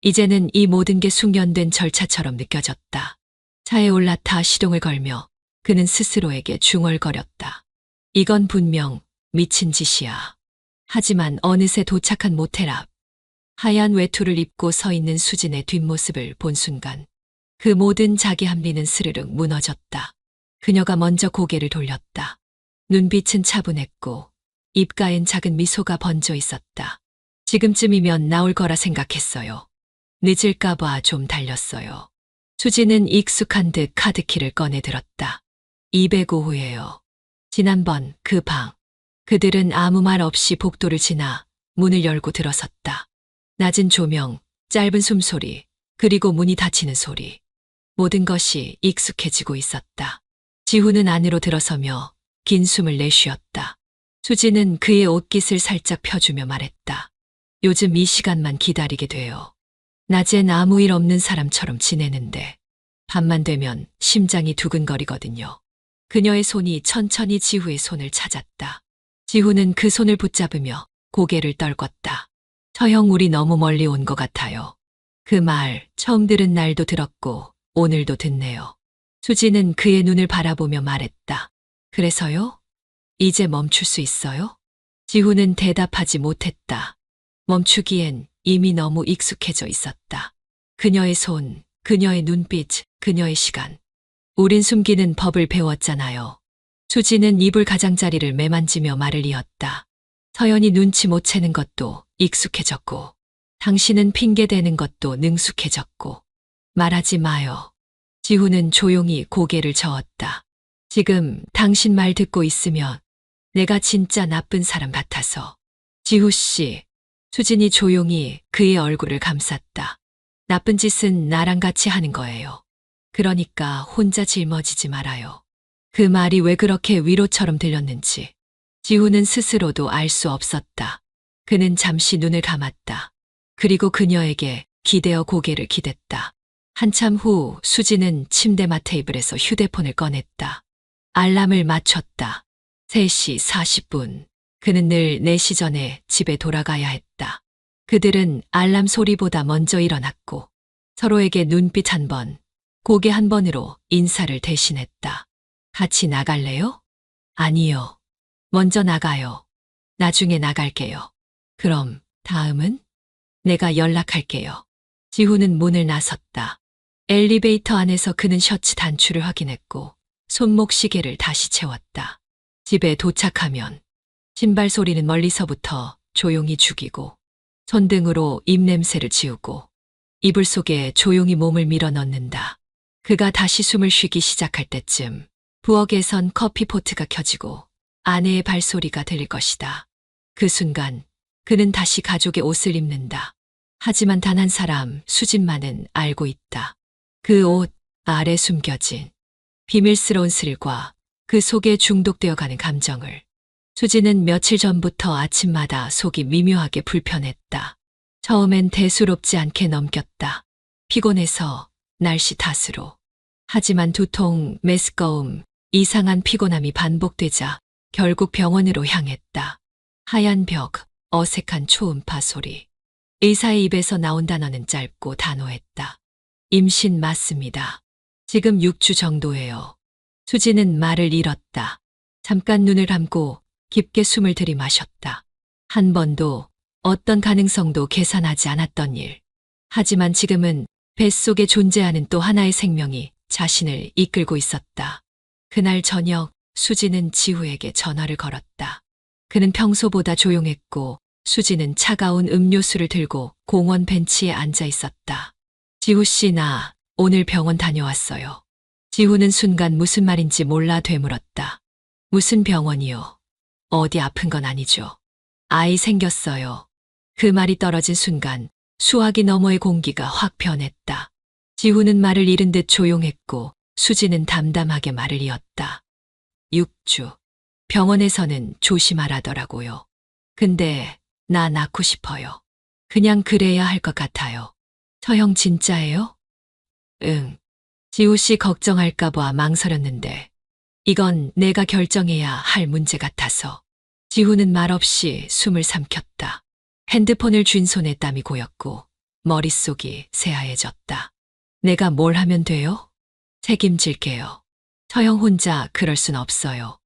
이제는 이 모든 게 숙련된 절차처럼 느껴졌다. 차에 올라타 시동을 걸며 그는 스스로에게 중얼거렸다. 이건 분명 미친 짓이야. 하지만 어느새 도착한 모텔 앞. 하얀 외투를 입고 서 있는 수진의 뒷모습을 본 순간 그 모든 자기 합리는 스르륵 무너졌다. 그녀가 먼저 고개를 돌렸다. 눈빛은 차분했고 입가엔 작은 미소가 번져 있었다. 지금쯤이면 나올 거라 생각했어요. 늦을까봐 좀 달렸어요. 수지는 익숙한 듯 카드키를 꺼내 들었다. 205호예요. 지난번 그 방. 그들은 아무 말 없이 복도를 지나 문을 열고 들어섰다. 낮은 조명, 짧은 숨소리, 그리고 문이 닫히는 소리. 모든 것이 익숙해지고 있었다. 지훈은 안으로 들어서며 긴 숨을 내쉬었다. 수지는 그의 옷깃을 살짝 펴주며 말했다. 요즘 이 시간만 기다리게 돼요. 낮엔 아무 일 없는 사람처럼 지내는데 밤만 되면 심장이 두근거리거든요. 그녀의 손이 천천히 지후의 손을 찾았다. 지후는 그 손을 붙잡으며 고개를 떨궜다. 처형, 우리 너무 멀리 온 것 같아요. 그 말 처음 들은 날도 들었고 오늘도 듣네요. 수지는 그의 눈을 바라보며 말했다. 그래서요? 이제 멈출 수 있어요? 지후는 대답하지 못했다. 멈추기엔 이미 너무 익숙해져 있었다. 그녀의 손, 그녀의 눈빛, 그녀의 시간. 우린 숨기는 법을 배웠잖아요. 수지는 이불 가장자리를 매만지며 말을 이었다. 서연이 눈치 못 채는 것도 익숙해졌고, 당신은 핑계대는 것도 능숙해졌고. 말하지 마요. 지후는 조용히 고개를 저었다. 지금 당신 말 듣고 있으면 내가 진짜 나쁜 사람 같아서. 지후 씨. 수진이 조용히 그의 얼굴을 감쌌다. 나쁜 짓은 나랑 같이 하는 거예요. 그러니까 혼자 짊어지지 말아요. 그 말이 왜 그렇게 위로처럼 들렸는지 지후는 스스로도 알 수 없었다. 그는 잠시 눈을 감았다. 그리고 그녀에게 기대어 고개를 기댔다. 한참 후 수지는 침대맡 테이블에서 휴대폰을 꺼냈다. 알람을 맞췄다. 3시 40분. 그는 늘 4시 전에 집에 돌아가야 했다. 그들은 알람 소리보다 먼저 일어났고 서로에게 눈빛 한 번, 고개 한 번으로 인사를 대신했다. 같이 나갈래요? 아니요. 먼저 나가요. 나중에 나갈게요. 그럼 다음은? 내가 연락할게요. 지후는 문을 나섰다. 엘리베이터 안에서 그는 셔츠 단추를 확인했고 손목 시계를 다시 채웠다. 집에 도착하면 신발 소리는 멀리서부터 조용히 죽이고 손등으로 입냄새를 지우고 이불 속에 조용히 몸을 밀어 넣는다. 그가 다시 숨을 쉬기 시작할 때쯤 부엌에선 커피포트가 켜지고 아내의 발소리가 들릴 것이다. 그 순간 그는 다시 가족의 옷을 입는다. 하지만 단 한 사람, 수진만은 알고 있다. 그 옷 아래 숨겨진 비밀스러운 슬과 그 속에 중독되어가는 감정을. 수지는 며칠 전부터 아침마다 속이 미묘하게 불편했다. 처음엔 대수롭지 않게 넘겼다. 피곤해서, 날씨 탓으로. 하지만 두통, 메스꺼움, 이상한 피곤함이 반복되자 결국 병원으로 향했다. 하얀 벽, 어색한 초음파 소리. 의사의 입에서 나온 단어는 짧고 단호했다. 임신 맞습니다. 지금 6주 정도예요. 수지는 말을 잃었다. 잠깐 눈을 감고 깊게 숨을 들이마셨다. 한 번도 어떤 가능성도 계산하지 않았던 일. 하지만 지금은 뱃속에 존재하는 또 하나의 생명이 자신을 이끌고 있었다. 그날 저녁 수지는 지후에게 전화를 걸었다. 그는 평소보다 조용했고 수지는 차가운 음료수를 들고 공원 벤치에 앉아 있었다. 지후 씨, 나 오늘 병원 다녀왔어요. 지후는 순간 무슨 말인지 몰라 되물었다. 무슨 병원이요? 어디 아픈 건 아니죠? 아이 생겼어요. 그 말이 떨어진 순간 수화기 너머의 공기가 확 변했다. 지후는 말을 잃은 듯 조용했고 수지는 담담하게 말을 이었다. 6주. 병원에서는 조심하라더라고요. 근데 나 낳고 싶어요. 그냥 그래야 할 것 같아요. 처형 진짜예요? 응. 지후 씨 걱정할까봐 망설였는데 이건 내가 결정해야 할 문제 같아서. 지후는 말없이 숨을 삼켰다. 핸드폰을 쥔 손에 땀이 고였고 머릿속이 새하얘졌다. 내가 뭘 하면 돼요? 책임질게요. 처형 혼자 그럴 순 없어요.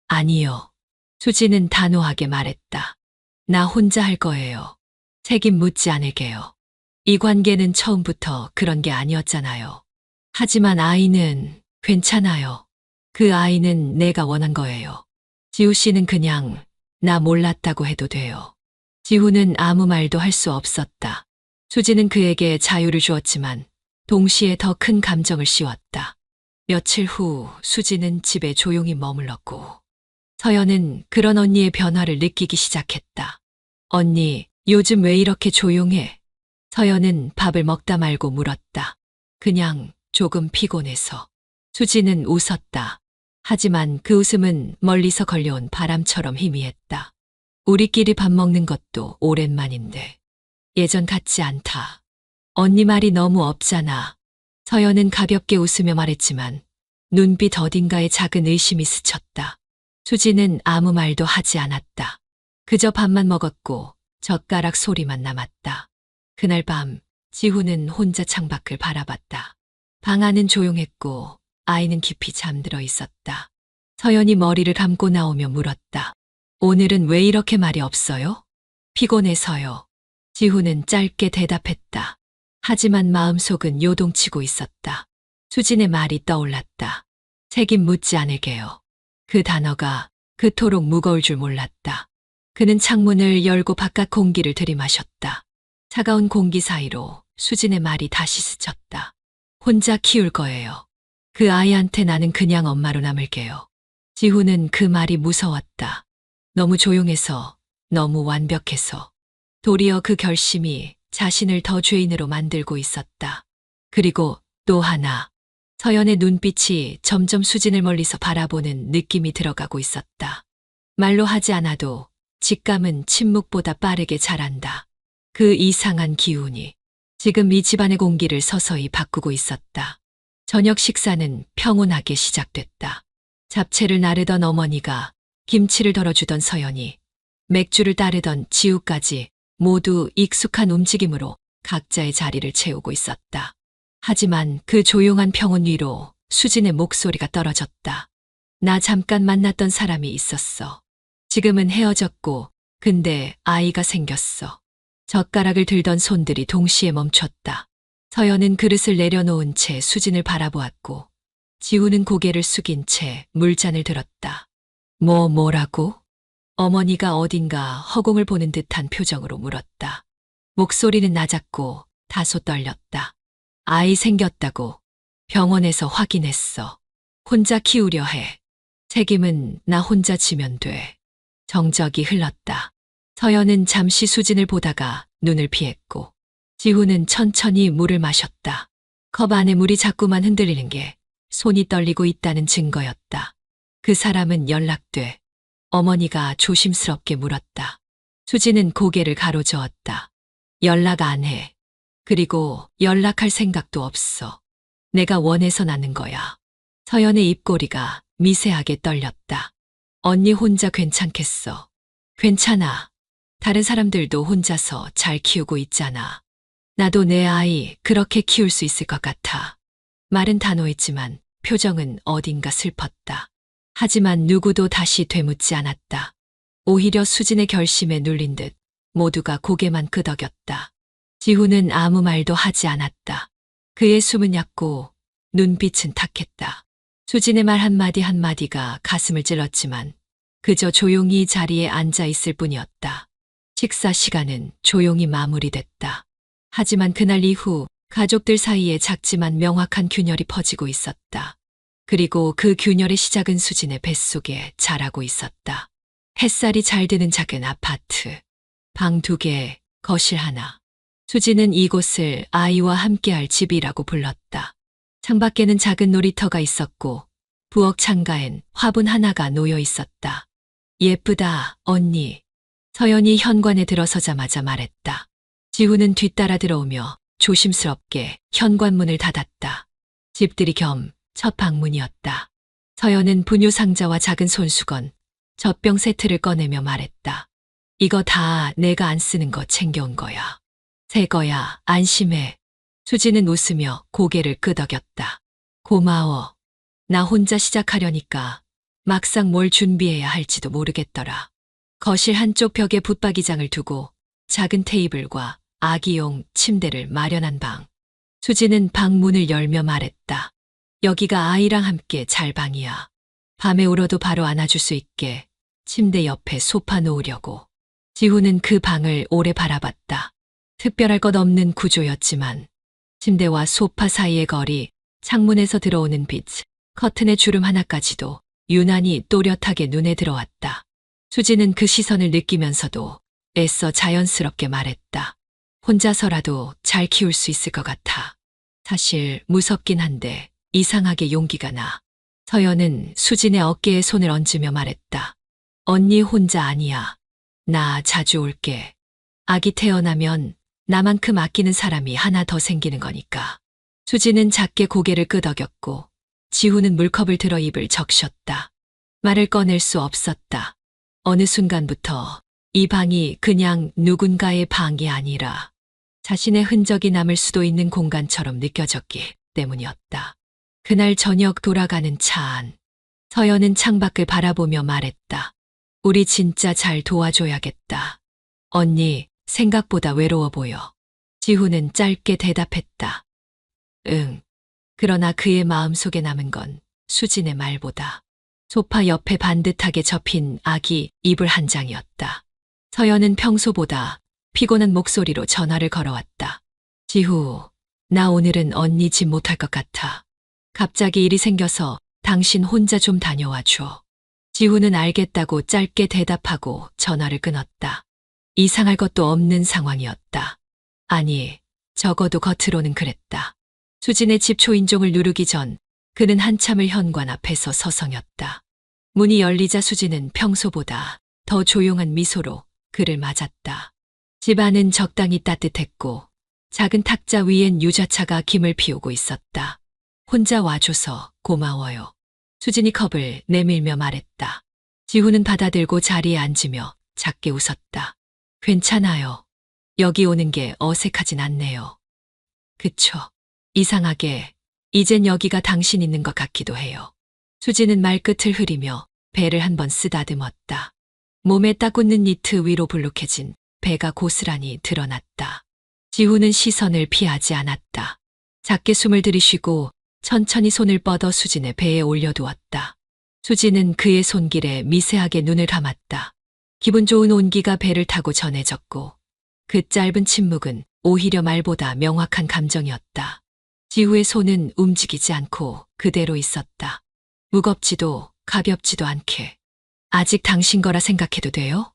아니요. 수지는 단호하게 말했다. 나 혼자 할 거예요. 책임 묻지 않을게요. 이 관계는 처음부터 그런 게 아니었잖아요. 하지만 아이는 괜찮아요. 그 아이는 내가 원한 거예요. 지후 씨는 그냥 나 몰랐다고 해도 돼요. 지후는 아무 말도 할 수 없었다. 수지는 그에게 자유를 주었지만 동시에 더 큰 감정을 씌웠다. 며칠 후 수지는 집에 조용히 머물렀고 서연은 그런 언니의 변화를 느끼기 시작했다. 언니, 요즘 왜 이렇게 조용해? 서연은 밥을 먹다 말고 물었다. 그냥 조금 피곤해서. 수지는 웃었다. 하지만 그 웃음은 멀리서 걸려온 바람처럼 희미했다. 우리끼리 밥 먹는 것도 오랜만인데 예전 같지 않다. 언니 말이 너무 없잖아. 서연은 가볍게 웃으며 말했지만 눈빛 어딘가에 작은 의심이 스쳤다. 수지는 아무 말도 하지 않았다. 그저 밥만 먹었고 젓가락 소리만 남았다. 그날 밤 지훈은 혼자 창밖을 바라봤다. 방 안은 조용했고 아이는 깊이 잠들어 있었다. 서연이 머리를 감고 나오며 물었다. 오늘은 왜 이렇게 말이 없어요? 피곤해서요. 지훈은 짧게 대답했다. 하지만 마음속은 요동치고 있었다. 수진의 말이 떠올랐다. 책임 묻지 않을게요. 그 단어가 그토록 무거울 줄 몰랐다. 그는 창문을 열고 바깥 공기를 들이마셨다. 차가운 공기 사이로 수진의 말이 다시 스쳤다. 혼자 키울 거예요. 그 아이한테 나는 그냥 엄마로 남을게요. 지훈은 그 말이 무서웠다. 너무 조용해서, 너무 완벽해서. 도리어 그 결심이 자신을 더 죄인으로 만들고 있었다. 그리고 또 하나, 서연의 눈빛이 점점 수진을 멀리서 바라보는 느낌이 들어가고 있었다. 말로 하지 않아도 직감은 침묵보다 빠르게 자란다. 그 이상한 기운이 지금 이 집안의 공기를 서서히 바꾸고 있었다. 저녁 식사는 평온하게 시작됐다. 잡채를 나르던 어머니가, 김치를 덜어주던 서연이, 맥주를 따르던 지우까지 모두 익숙한 움직임으로 각자의 자리를 채우고 있었다. 하지만 그 조용한 평온 위로 수진의 목소리가 떨어졌다. 나 잠깐 만났던 사람이 있었어. 지금은 헤어졌고, 근데 아이가 생겼어. 젓가락을 들던 손들이 동시에 멈췄다. 서연은 그릇을 내려놓은 채 수진을 바라보았고, 지우는 고개를 숙인 채 물잔을 들었다. 뭐라고? 어머니가 어딘가 허공을 보는 듯한 표정으로 물었다. 목소리는 낮았고 다소 떨렸다. 아이 생겼다고. 병원에서 확인했어. 혼자 키우려 해. 책임은 나 혼자 지면 돼. 정적이 흘렀다. 서연은 잠시 수진을 보다가 눈을 피했고, 지훈은 천천히 물을 마셨다. 컵 안에 물이 자꾸만 흔들리는 게 손이 떨리고 있다는 증거였다. 그 사람은 연락돼. 어머니가 조심스럽게 물었다. 수지는 고개를 가로저었다. 연락 안 해. 그리고 연락할 생각도 없어. 내가 원해서 낳는 거야. 서연의 입꼬리가 미세하게 떨렸다. 언니 혼자 괜찮겠어. 괜찮아. 다른 사람들도 혼자서 잘 키우고 있잖아. 나도 내 아이 그렇게 키울 수 있을 것 같아. 말은 단호했지만 표정은 어딘가 슬펐다. 하지만 누구도 다시 되묻지 않았다. 오히려 수진의 결심에 눌린 듯 모두가 고개만 끄덕였다. 지훈은 아무 말도 하지 않았다. 그의 숨은 얕고 눈빛은 탁했다. 수진의 말 한마디 한마디가 가슴을 찔렀지만 그저 조용히 자리에 앉아 있을 뿐이었다. 식사 시간은 조용히 마무리됐다. 하지만 그날 이후 가족들 사이에 작지만 명확한 균열이 퍼지고 있었다. 그리고 그 균열의 시작은 수진의 뱃속에 자라고 있었다. 햇살이 잘 드는 작은 아파트. 방 2개, 거실 하나. 수진은 이곳을 아이와 함께할 집이라고 불렀다. 창밖에는 작은 놀이터가 있었고 부엌 창가엔 화분 하나가 놓여 있었다. 예쁘다, 언니. 서연이 현관에 들어서자마자 말했다. 지훈은 뒤따라 들어오며 조심스럽게 현관문을 닫았다. 집들이 겸 첫 방문이었다. 서연은 분유 상자와 작은 손수건, 젖병 세트를 꺼내며 말했다. 이거 다 내가 안 쓰는 거 챙겨온 거야. 새 거야, 안심해. 수지는 웃으며 고개를 끄덕였다. 고마워. 나 혼자 시작하려니까 막상 뭘 준비해야 할지도 모르겠더라. 거실 한쪽 벽에 붙박이장을 두고 작은 테이블과 아기용 침대를 마련한 방. 수지는 방 문을 열며 말했다. 여기가 아이랑 함께 잘 방이야. 밤에 울어도 바로 안아줄 수 있게 침대 옆에 소파 놓으려고. 지훈은 그 방을 오래 바라봤다. 특별할 것 없는 구조였지만 침대와 소파 사이의 거리, 창문에서 들어오는 빛, 커튼의 주름 하나까지도 유난히 또렷하게 눈에 들어왔다. 수지는 그 시선을 느끼면서도 애써 자연스럽게 말했다. 혼자서라도 잘 키울 수 있을 것 같아. 사실 무섭긴 한데 이상하게 용기가 나. 서연은 수진의 어깨에 손을 얹으며 말했다. 언니 혼자 아니야. 나 자주 올게. 아기 태어나면 나만큼 아끼는 사람이 하나 더 생기는 거니까. 수지는 작게 고개를 끄덕였고 지우는 물컵을 들어 입을 적셨다. 말을 꺼낼 수 없었다. 어느 순간부터 이 방이 그냥 누군가의 방이 아니라 자신의 흔적이 남을 수도 있는 공간처럼 느껴졌기 때문이었다. 그날 저녁 돌아가는 차 안. 서연은 창밖을 바라보며 말했다. 우리 진짜 잘 도와줘야겠다. 언니, 생각보다 외로워 보여. 지후는 짧게 대답했다. 응. 그러나 그의 마음속에 남은 건 수진의 말보다 소파 옆에 반듯하게 접힌 아기 이불 한 장이었다. 서연은 평소보다 피곤한 목소리로 전화를 걸어왔다. 지후, 나 오늘은 언니 집 못할 것 같아. 갑자기 일이 생겨서 당신 혼자 좀 다녀와 줘. 지후는 알겠다고 짧게 대답하고 전화를 끊었다. 이상할 것도 없는 상황이었다. 아니, 적어도 겉으로는 그랬다. 수진의 집 초인종을 누르기 전 그는 한참을 현관 앞에서 서성였다. 문이 열리자 수진은 평소보다 더 조용한 미소로 그를 맞았다. 집 안은 적당히 따뜻했고 작은 탁자 위엔 유자차가 김을 피우고 있었다. 혼자 와줘서 고마워요. 수진이 컵을 내밀며 말했다. 지후는 받아들고 자리에 앉으며 작게 웃었다. 괜찮아요. 여기 오는 게 어색하진 않네요. 그쵸. 이상하게 이젠 여기가 당신 있는 것 같기도 해요. 수지는 말끝을 흐리며 배를 한번 쓰다듬었다. 몸에 딱 웃는 니트 위로 불룩해진 배가 고스란히 드러났다. 지후는 시선을 피하지 않았다. 작게 숨을 들이쉬고 천천히 손을 뻗어 수진의 배에 올려두었다. 수지는 그의 손길에 미세하게 눈을 감았다. 기분 좋은 온기가 배를 타고 전해졌고 그 짧은 침묵은 오히려 말보다 명확한 감정이었다. 지후의 손은 움직이지 않고 그대로 있었다. 무겁지도 가볍지도 않게. 아직 당신 거라 생각해도 돼요?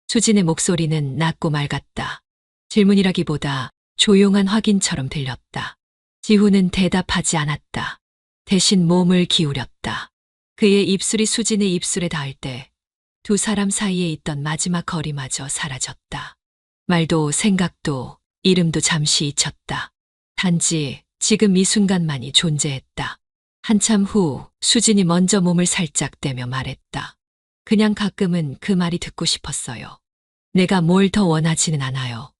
수진의 목소리는 낮고 맑았다. 질문이라기보다 조용한 확인처럼 들렸다. 지후는 대답하지 않았다. 대신 몸을 기울였다. 그의 입술이 수진의 입술에 닿을 때 두 사람 사이에 있던 마지막 거리마저 사라졌다. 말도 생각도 이름도 잠시 잊혔다. 단지 지금 이 순간만이 존재했다. 한참 후 수진이 먼저 몸을 살짝 떼며 말했다. 그냥 가끔은 그 말이 듣고 싶었어요. 내가 뭘 더 원하지는 않아요.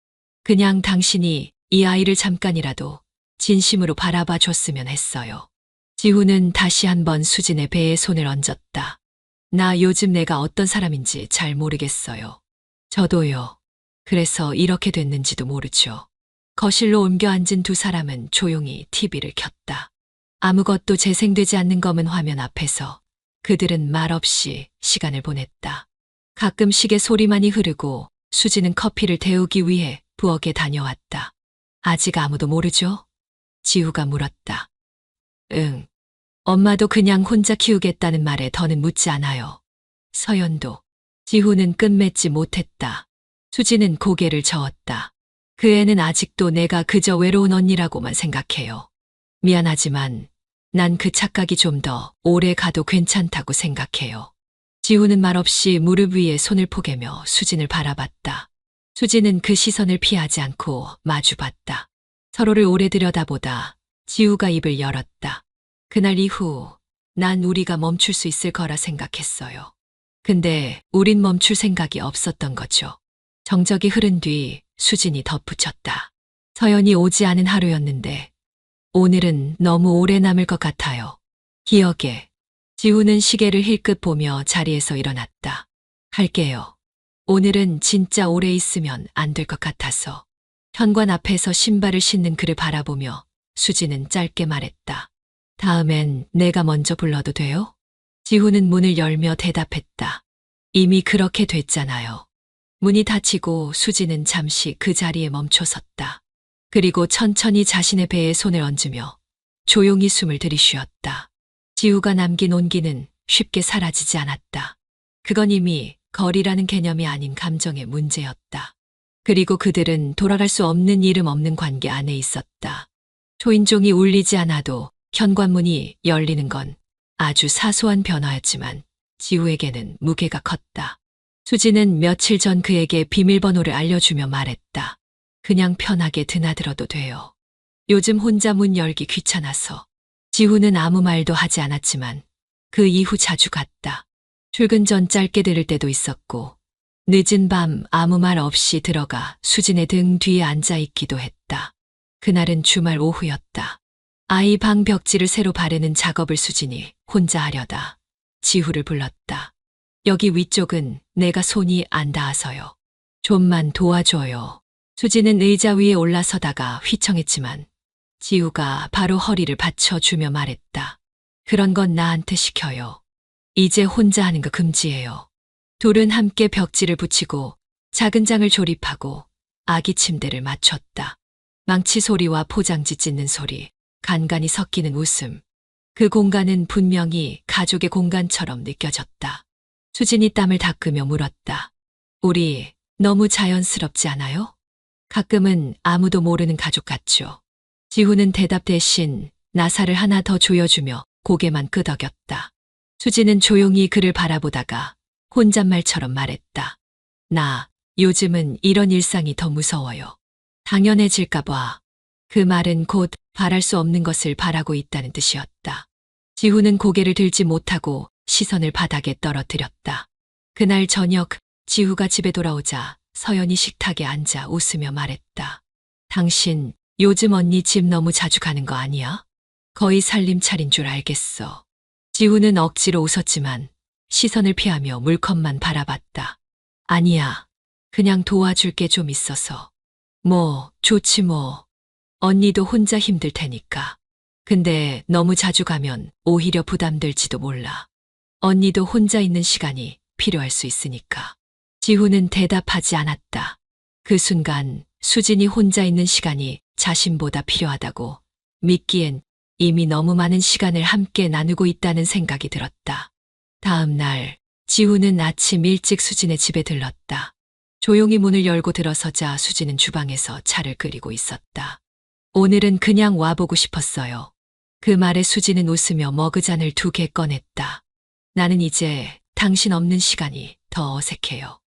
그냥 당신이 이 아이를 잠깐이라도 진심으로 바라봐 줬으면 했어요. 지후는 다시 한번 수진의 배에 손을 얹었다. 나 요즘 내가 어떤 사람인지 잘 모르겠어요. 저도요. 그래서 이렇게 됐는지도 모르죠. 거실로 옮겨 앉은 두 사람은 조용히 TV를 켰다. 아무것도 재생되지 않는 검은 화면 앞에서 그들은 말없이 시간을 보냈다. 가끔 시계 소리만이 흐르고 수지는 커피를 데우기 위해 부엌에 다녀왔다. 아직 아무도 모르죠? 지후가 물었다. 응. 엄마도 그냥 혼자 키우겠다는 말에 더는 묻지 않아요. 서연도. 지후는 끝맺지 못했다. 수지는 고개를 저었다. 그 애는 아직도 내가 그저 외로운 언니라고만 생각해요. 미안하지만 난 그 착각이 좀 더 오래 가도 괜찮다고 생각해요. 지후는 말없이 무릎 위에 손을 포개며 수진을 바라봤다. 수진은 그 시선을 피하지 않고 마주봤다. 서로를 오래 들여다보다 지후가 입을 열었다. 그날 이후 난 우리가 멈출 수 있을 거라 생각했어요. 근데 우린 멈출 생각이 없었던 거죠. 정적이 흐른 뒤 수진이 덧붙였다. 서연이 오지 않은 하루였는데 오늘은 너무 오래 남을 것 같아요. 기억에. 지우는 시계를 힐끗 보며 자리에서 일어났다. 할게요. 오늘은 진짜 오래 있으면 안 될 것 같아서. 현관 앞에서 신발을 신는 그를 바라보며 수지는 짧게 말했다. 다음엔 내가 먼저 불러도 돼요? 지후는 문을 열며 대답했다. 이미 그렇게 됐잖아요. 문이 닫히고 수지는 잠시 그 자리에 멈춰섰다. 그리고 천천히 자신의 배에 손을 얹으며 조용히 숨을 들이쉬었다. 지우가 남긴 온기는 쉽게 사라지지 않았다. 그건 이미 거리라는 개념이 아닌 감정의 문제였다. 그리고 그들은 돌아갈 수 없는 이름 없는 관계 안에 있었다. 초인종이 울리지 않아도 현관문이 열리는 건 아주 사소한 변화였지만 지우에게는 무게가 컸다. 수지는 며칠 전 그에게 비밀번호를 알려주며 말했다. 그냥 편하게 드나들어도 돼요. 요즘 혼자 문 열기 귀찮아서. 지우는 아무 말도 하지 않았지만 그 이후 자주 갔다. 출근 전 짧게 들을 때도 있었고 늦은 밤 아무 말 없이 들어가 수진의 등 뒤에 앉아 있기도 했다. 그날은 주말 오후였다. 아이 방 벽지를 새로 바르는 작업을 수진이 혼자 하려다 지우를 불렀다. 여기 위쪽은 내가 손이 안 닿아서요. 좀만 도와줘요. 수진은 의자 위에 올라서다가 휘청했지만 지우가 바로 허리를 받쳐주며 말했다. 그런 건 나한테 시켜요. 이제 혼자 하는 거 금지예요. 둘은 함께 벽지를 붙이고 작은 장을 조립하고 아기 침대를 맞췄다. 망치 소리와 포장지 찢는 소리, 간간이 섞이는 웃음. 그 공간은 분명히 가족의 공간처럼 느껴졌다. 수진이 땀을 닦으며 물었다. 우리 너무 자연스럽지 않아요? 가끔은 아무도 모르는 가족 같죠. 지우는 대답 대신 나사를 하나 더 조여주며 고개만 끄덕였다. 수지는 조용히 그를 바라보다가 혼잣말처럼 말했다. 나 요즘은 이런 일상이 더 무서워요. 당연해질까 봐. 그 말은 곧 바랄 수 없는 것을 바라고 있다는 뜻이었다. 지우는 고개를 들지 못하고 시선을 바닥에 떨어뜨렸다. 그날 저녁 지우가 집에 돌아오자 서연이 식탁에 앉아 웃으며 말했다. 당신 요즘 언니 집 너무 자주 가는 거 아니야? 거의 살림살인 줄 알겠어. 지우는 억지로 웃었지만 시선을 피하며 물컵만 바라봤다. 아니야. 그냥 도와줄 게 좀 있어서. 뭐, 좋지 뭐. 언니도 혼자 힘들 테니까. 근데 너무 자주 가면 오히려 부담될지도 몰라. 언니도 혼자 있는 시간이 필요할 수 있으니까. 지우는 대답하지 않았다. 그 순간 수진이 혼자 있는 시간이 자신보다 필요하다고 믿기엔 이미 너무 많은 시간을 함께 나누고 있다는 생각이 들었다. 다음 날 지우는 아침 일찍 수진의 집에 들렀다. 조용히 문을 열고 들어서자 수진은 주방에서 차를 끓이고 있었다. 오늘은 그냥 와보고 싶었어요. 그 말에 수진은 웃으며 머그잔을 2개 꺼냈다. 나는 이제 당신 없는 시간이 더 어색해요.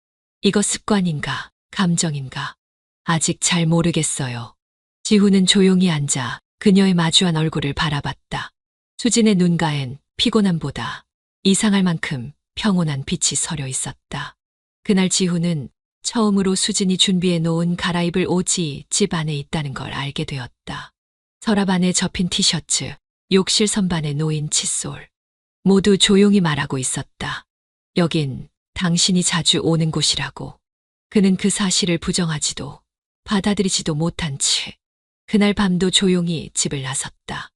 이거 습관인가, 감정인가? 아직 잘 모르겠어요. 지우는 조용히 앉아 그녀의 마주한 얼굴을 바라봤다. 수진의 눈가엔 피곤함보다 이상할 만큼 평온한 빛이 서려 있었다. 그날 지우는 처음으로 수진이 준비해 놓은 갈아입을 옷이 집 안에 있다는 걸 알게 되었다. 서랍 안에 접힌 티셔츠, 욕실 선반에 놓인 칫솔. 모두 조용히 말하고 있었다. 여긴 당신이 자주 오는 곳이라고. 그는 그 사실을 부정하지도 받아들이지도 못한 채 그날 밤도 조용히 집을 나섰다.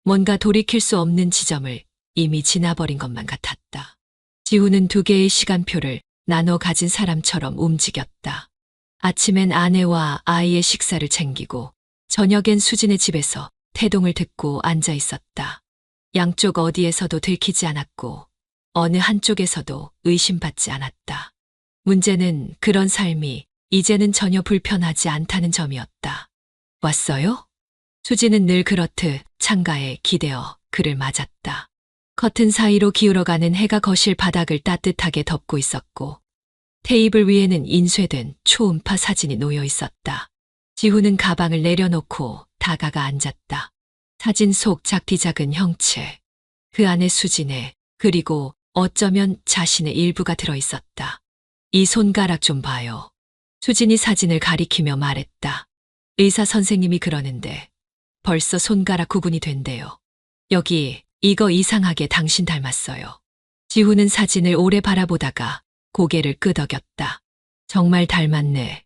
뭔가 돌이킬 수 없는 지점을 이미 지나버린 것만 같았다. 지우는 2개의 시간표를 나눠 가진 사람처럼 움직였다. 아침엔 아내와 아이의 식사를 챙기고 저녁엔 수진의 집에서 태동을 듣고 앉아 있었다. 양쪽 어디에서도 들키지 않았고 어느 한쪽에서도 의심받지 않았다. 문제는 그런 삶이 이제는 전혀 불편하지 않다는 점이었다. 왔어요? 수지는 늘 그렇듯 창가에 기대어 그를 맞았다. 커튼 사이로 기울어가는 해가 거실 바닥을 따뜻하게 덮고 있었고 테이블 위에는 인쇄된 초음파 사진이 놓여 있었다. 지우는 가방을 내려놓고 다가가 앉았다. 사진 속 작디 작은 형체. 그 안에 수진의 그리고 어쩌면 자신의 일부가 들어있었다. 이 손가락 좀 봐요. 수진이 사진을 가리키며 말했다. 의사 선생님이 그러는데 벌써 손가락 구분이 된대요. 여기 이거 이상하게 당신 닮았어요. 지우는 사진을 오래 바라보다가 고개를 끄덕였다. 정말 닮았네.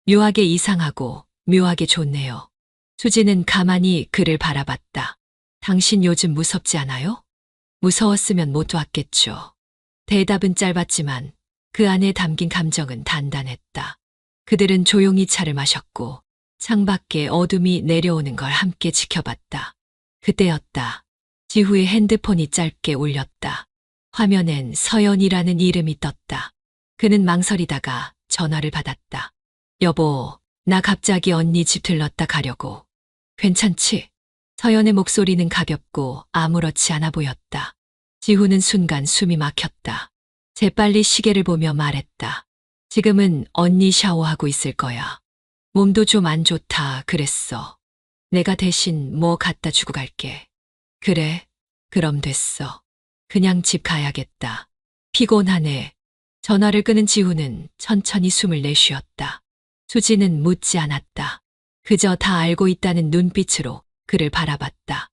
묘하게 이상하고 묘하게 좋네요. 수지는 가만히 그를 바라봤다. 당신 요즘 무섭지 않아요? 무서웠으면 못 왔겠죠. 대답은 짧았지만 그 안에 담긴 감정은 단단했다. 그들은 조용히 차를 마셨고 창밖에 어둠이 내려오는 걸 함께 지켜봤다. 그때였다. 지후의 핸드폰이 짧게 울렸다. 화면엔 서연이라는 이름이 떴다. 그는 망설이다가 전화를 받았다. 여보, 나 갑자기 언니 집 들렀다 가려고. 괜찮지? 서연의 목소리는 가볍고 아무렇지 않아 보였다. 지후는 순간 숨이 막혔다. 재빨리 시계를 보며 말했다. 지금은 언니 샤워하고 있을 거야. 몸도 좀 안 좋다 그랬어. 내가 대신 뭐 갖다 주고 갈게. 그래, 그럼 됐어. 그냥 집 가야겠다. 피곤하네. 전화를 끊은 지후는 천천히 숨을 내쉬었다. 수지는 묻지 않았다. 그저 다 알고 있다는 눈빛으로 그를 바라봤다.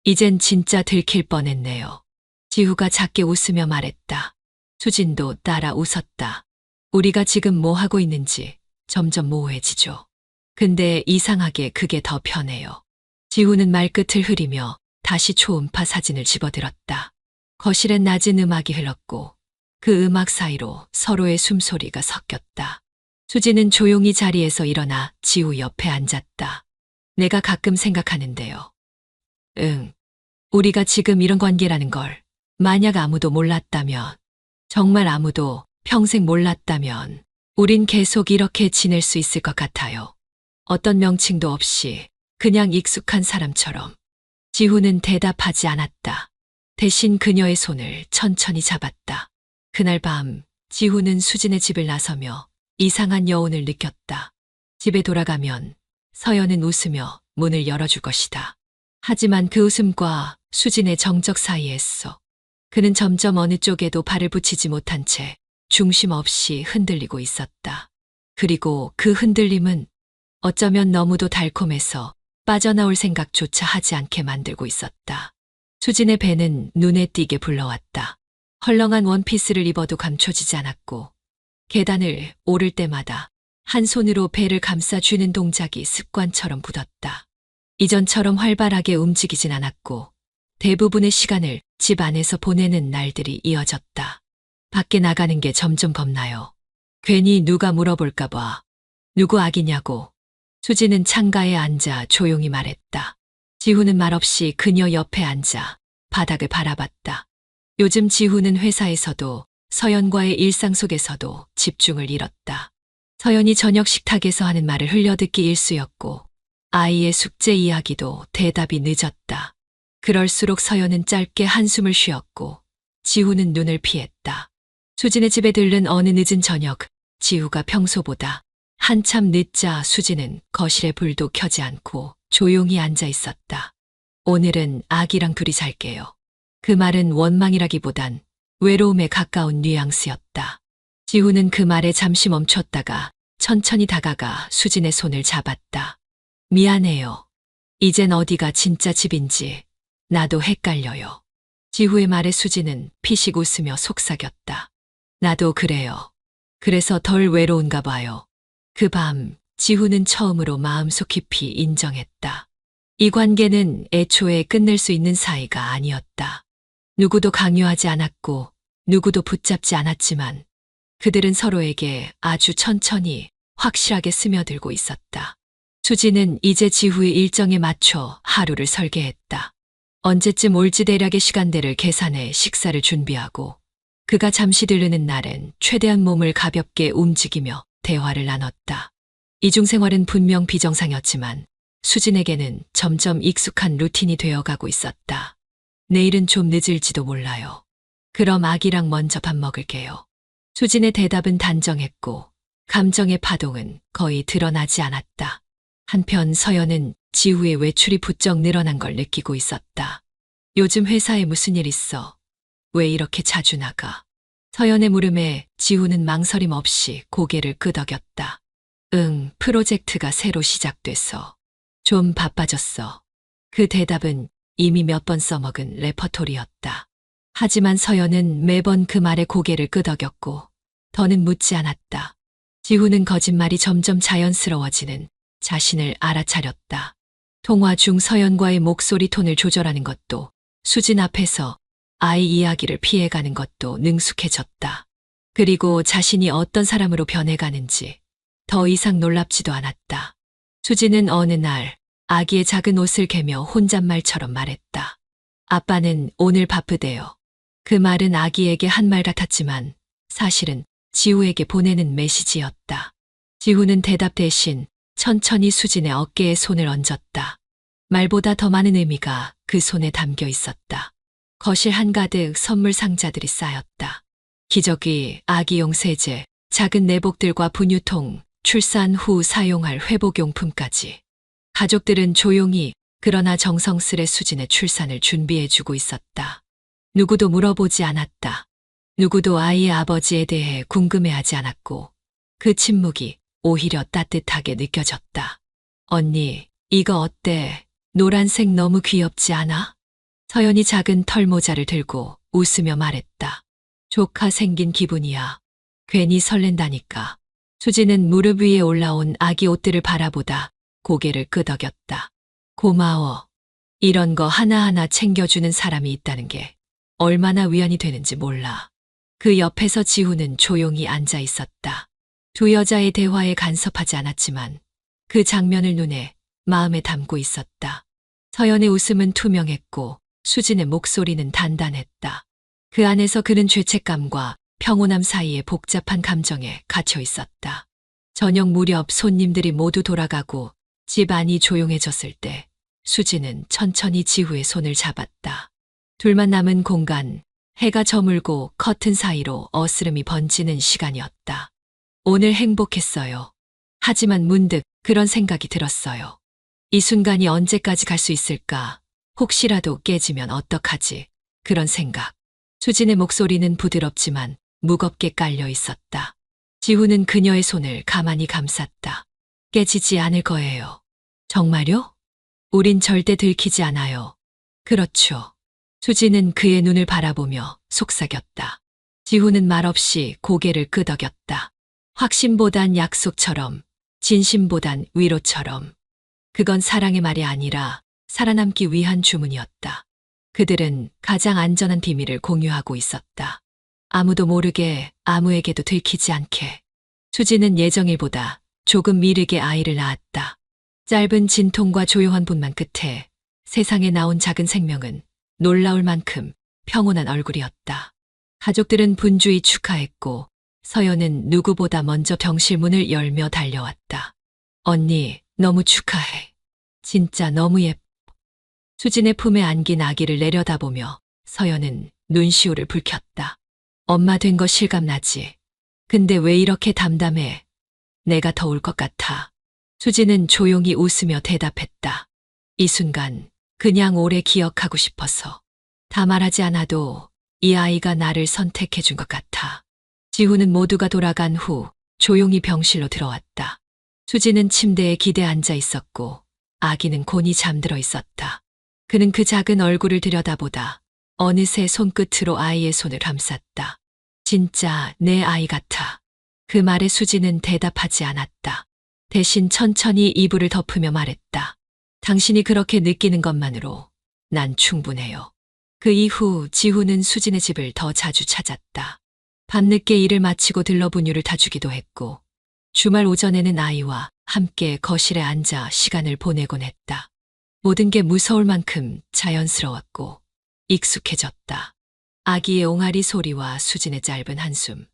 이젠 진짜 들킬 뻔했네요. 지후가 작게 웃으며 말했다. 수진도 따라 웃었다. 우리가 지금 뭐 하고 있는지 점점 모호해지죠. 근데 이상하게 그게 더 편해요. 지후는 말끝을 흐리며 다시 초음파 사진을 집어들었다. 거실엔 낮은 음악이 흘렀고 그 음악 사이로 서로의 숨소리가 섞였다. 수지는 조용히 자리에서 일어나 지후 옆에 앉았다. 내가 가끔 생각하는데요. 우리가 지금 이런 관계라는 걸 만약 아무도 몰랐다면, 정말 아무도 평생 몰랐다면 우린 계속 이렇게 지낼 수 있을 것 같아요. 어떤 명칭도 없이 그냥 익숙한 사람처럼. 지후는 대답하지 않았다. 대신 그녀의 손을 천천히 잡았다. 그날 밤 지후는 수진의 집을 나서며 이상한 여운을 느꼈다. 집에 돌아가면 서연은 웃으며 문을 열어줄 것이다. 하지만 그 웃음과 수진의 정적 사이에서 그는 점점 어느 쪽에도 발을 붙이지 못한 채 중심 없이 흔들리고 있었다. 그리고 그 흔들림은 어쩌면 너무도 달콤해서 빠져나올 생각조차 하지 않게 만들고 있었다. 수진의 배는 눈에 띄게 불러왔다. 헐렁한 원피스를 입어도 감춰지지 않았고 계단을 오를 때마다 한 손으로 배를 감싸쥐는 동작이 습관처럼 굳었다. 이전처럼 활발하게 움직이진 않았고 대부분의 시간을 집 안에서 보내는 날들이 이어졌다. 밖에 나가는 게 점점 겁나요. 괜히 누가 물어볼까 봐. 누구 아기냐고. 수지는 창가에 앉아 조용히 말했다. 지후는 말없이 그녀 옆에 앉아 바닥을 바라봤다. 요즘 지후는 회사에서도 서연과의 일상 속에서도 집중을 잃었다. 서연이 저녁 식탁에서 하는 말을 흘려듣기 일쑤였고 아이의 숙제 이야기도 대답이 늦었다. 그럴수록 서연은 짧게 한숨을 쉬었고 지후는 눈을 피했다. 수진의 집에 들른 어느 늦은 저녁, 지후가 평소보다 한참 늦자 수진은 거실에 불도 켜지 않고 조용히 앉아 있었다. 오늘은 아기랑 둘이 잘게요. 그 말은 원망이라기보단 외로움에 가까운 뉘앙스였다. 지후는 그 말에 잠시 멈췄다가 천천히 다가가 수진의 손을 잡았다. 미안해요. 이젠 어디가 진짜 집인지 나도 헷갈려요. 지후의 말에 수진은 피식 웃으며 속삭였다. 나도 그래요. 그래서 덜 외로운가 봐요. 그 밤 지후는 처음으로 마음속 깊이 인정했다. 이 관계는 애초에 끝낼 수 있는 사이가 아니었다. 누구도 강요하지 않았고 누구도 붙잡지 않았지만 그들은 서로에게 아주 천천히 확실하게 스며들고 있었다. 수지는 이제 지후의 일정에 맞춰 하루를 설계했다. 언제쯤 올지 대략의 시간대를 계산해 식사를 준비하고 그가 잠시 들르는 날엔 최대한 몸을 가볍게 움직이며 대화를 나눴다. 이중생활은 분명 비정상이었지만 수진에게는 점점 익숙한 루틴이 되어가고 있었다. 내일은 좀 늦을지도 몰라요. 그럼 아기랑 먼저 밥 먹을게요. 수진의 대답은 단정했고 감정의 파동은 거의 드러나지 않았다. 한편 서연은 지후의 외출이 부쩍 늘어난 걸 느끼고 있었다. 요즘 회사에 무슨 일 있어? 왜 이렇게 자주 나가? 서연의 물음에 지후는 망설임 없이 고개를 끄덕였다. 프로젝트가 새로 시작돼서 좀 바빠졌어. 그 대답은 이미 몇 번 써먹은 레퍼토리였다. 하지만 서연은 매번 그 말에 고개를 끄덕였고 더는 묻지 않았다. 지후는 거짓말이 점점 자연스러워지는 자신을 알아차렸다. 통화 중 서연과의 목소리 톤을 조절하는 것도 수진 앞에서 아이 이야기를 피해가는 것도 능숙해졌다. 그리고 자신이 어떤 사람으로 변해가는지 더 이상 놀랍지도 않았다. 수진은 어느 날 아기의 작은 옷을 개며 혼잣말처럼 말했다. 아빠는 오늘 바쁘대요. 그 말은 아기에게 한 말 같았지만 사실은 지우에게 보내는 메시지였다. 지우는 대답 대신 천천히 수진의 어깨에 손을 얹었다. 말보다 더 많은 의미가 그 손에 담겨 있었다. 거실 한가득 선물 상자들이 쌓였다. 기저귀, 아기용 세제, 작은 내복들과 분유통, 출산 후 사용할 회복용품까지. 가족들은 조용히 그러나 정성스레 수진의 출산을 준비해주고 있었다. 누구도 물어보지 않았다. 누구도 아이의 아버지에 대해 궁금해하지 않았고 그 침묵이 오히려 따뜻하게 느껴졌다. 언니, 이거 어때? 노란색 너무 귀엽지 않아? 서연이 작은 털모자를 들고 웃으며 말했다. 조카 생긴 기분이야. 괜히 설렌다니까. 수지는 무릎 위에 올라온 아기 옷들을 바라보다 고개를 끄덕였다. 고마워. 이런 거 하나하나 챙겨주는 사람이 있다는 게 얼마나 위안이 되는지 몰라. 그 옆에서 지우는 조용히 앉아 있었다. 두 여자의 대화에 간섭하지 않았지만 그 장면을 눈에, 마음에 담고 있었다. 서연의 웃음은 투명했고 수진의 목소리는 단단했다. 그 안에서 그는 죄책감과 평온함 사이에 복잡한 감정에 갇혀 있었다. 저녁 무렵 손님들이 모두 돌아가고 집 안이 조용해졌을 때 수진은 천천히 지우의 손을 잡았다. 둘만 남은 공간, 해가 저물고 커튼 사이로 어스름이 번지는 시간이었다. 오늘 행복했어요. 하지만 문득 그런 생각이 들었어요. 이 순간이 언제까지 갈 수 있을까? 혹시라도 깨지면 어떡하지? 그런 생각. 수진의 목소리는 부드럽지만 무겁게 깔려 있었다. 지우는 그녀의 손을 가만히 감쌌다. 깨지지 않을 거예요. 정말요? 우린 절대 들키지 않아요. 그렇죠. 수진은 그의 눈을 바라보며 속삭였다. 지우는 말없이 고개를 끄덕였다. 확신보단 약속처럼, 진심보단 위로처럼. 그건 사랑의 말이 아니라 살아남기 위한 주문이었다. 그들은 가장 안전한 비밀을 공유하고 있었다. 아무도 모르게, 아무에게도 들키지 않게. 수지는 예정일보다 조금 미르게 아이를 낳았다. 짧은 진통과 조용한 분만 끝에 세상에 나온 작은 생명은 놀라울 만큼 평온한 얼굴이었다. 가족들은 분주히 축하했고 서연은 누구보다 먼저 병실 문을 열며 달려왔다. 언니, 너무 축하해. 진짜 너무 예뻐. 수진의 품에 안긴 아기를 내려다보며 서연은 눈시울을 붉혔다. 엄마 된 거 실감나지? 근데 왜 이렇게 담담해? 내가 더울 것 같아. 수진은 조용히 웃으며 대답했다. 이 순간 그냥 오래 기억하고 싶어서. 다 말하지 않아도 이 아이가 나를 선택해 준 것 같아. 지우는 모두가 돌아간 후 조용히 병실로 들어왔다. 수지는 침대에 기대 앉아 있었고 아기는 곤히 잠들어 있었다. 그는 그 작은 얼굴을 들여다보다 어느새 손끝으로 아이의 손을 감쌌다. 진짜 내 아이 같아. 그 말에 수지는 대답하지 않았다. 대신 천천히 이불을 덮으며 말했다. 당신이 그렇게 느끼는 것만으로 난 충분해요. 그 이후 지우는 수진의 집을 더 자주 찾았다. 밤늦게 일을 마치고 들러 분유를 타주기도 했고 주말 오전에는 아이와 함께 거실에 앉아 시간을 보내곤 했다. 모든 게 무서울 만큼 자연스러웠고 익숙해졌다. 아기의 옹알이 소리와 수진의 짧은 한숨,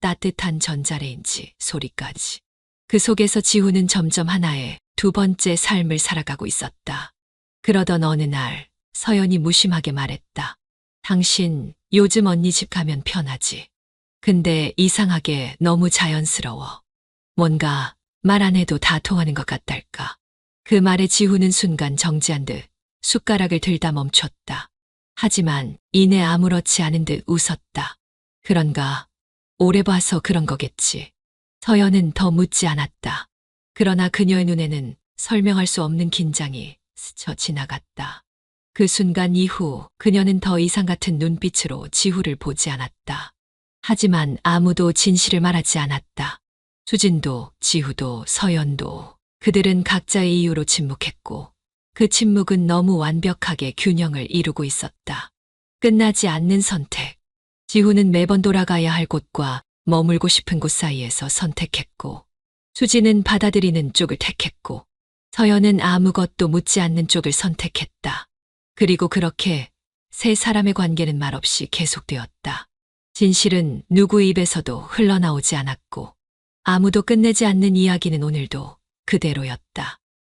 따뜻한 전자레인지 소리까지. 그 속에서 지우는 점점 하나의 두 번째 삶을 살아가고 있었다. 그러던 어느 날 서연이 무심하게 말했다. 당신 요즘 언니 집 가면 편하지. 근데 이상하게 너무 자연스러워. 뭔가 말 안 해도 다 통하는 것 같달까. 그 말에 지우는 순간 정지한 듯 숟가락을 들다 멈췄다. 하지만 이내 아무렇지 않은 듯 웃었다. 그런가? 오래 봐서 그런 거겠지. 서연은 더 묻지 않았다. 그러나 그녀의 눈에는 설명할 수 없는 긴장이 스쳐 지나갔다. 그 순간 이후 그녀는 더 이상 같은 눈빛으로 지우를 보지 않았다. 하지만 아무도 진실을 말하지 않았다. 수진도, 지우도, 서연도 그들은 각자의 이유로 침묵했고 그 침묵은 너무 완벽하게 균형을 이루고 있었다. 끝나지 않는 선택. 지우는 매번 돌아가야 할 곳과 머물고 싶은 곳 사이에서 선택했고 수지는 받아들이는 쪽을 택했고 서연은 아무것도 묻지 않는 쪽을 선택했다. 그리고 그렇게 세 사람의 관계는 말없이 계속되었다. 진실은 누구 입에서도 흘러나오지 않았고 아무도 끝내지 않는 이야기는 오늘도 그대로였다.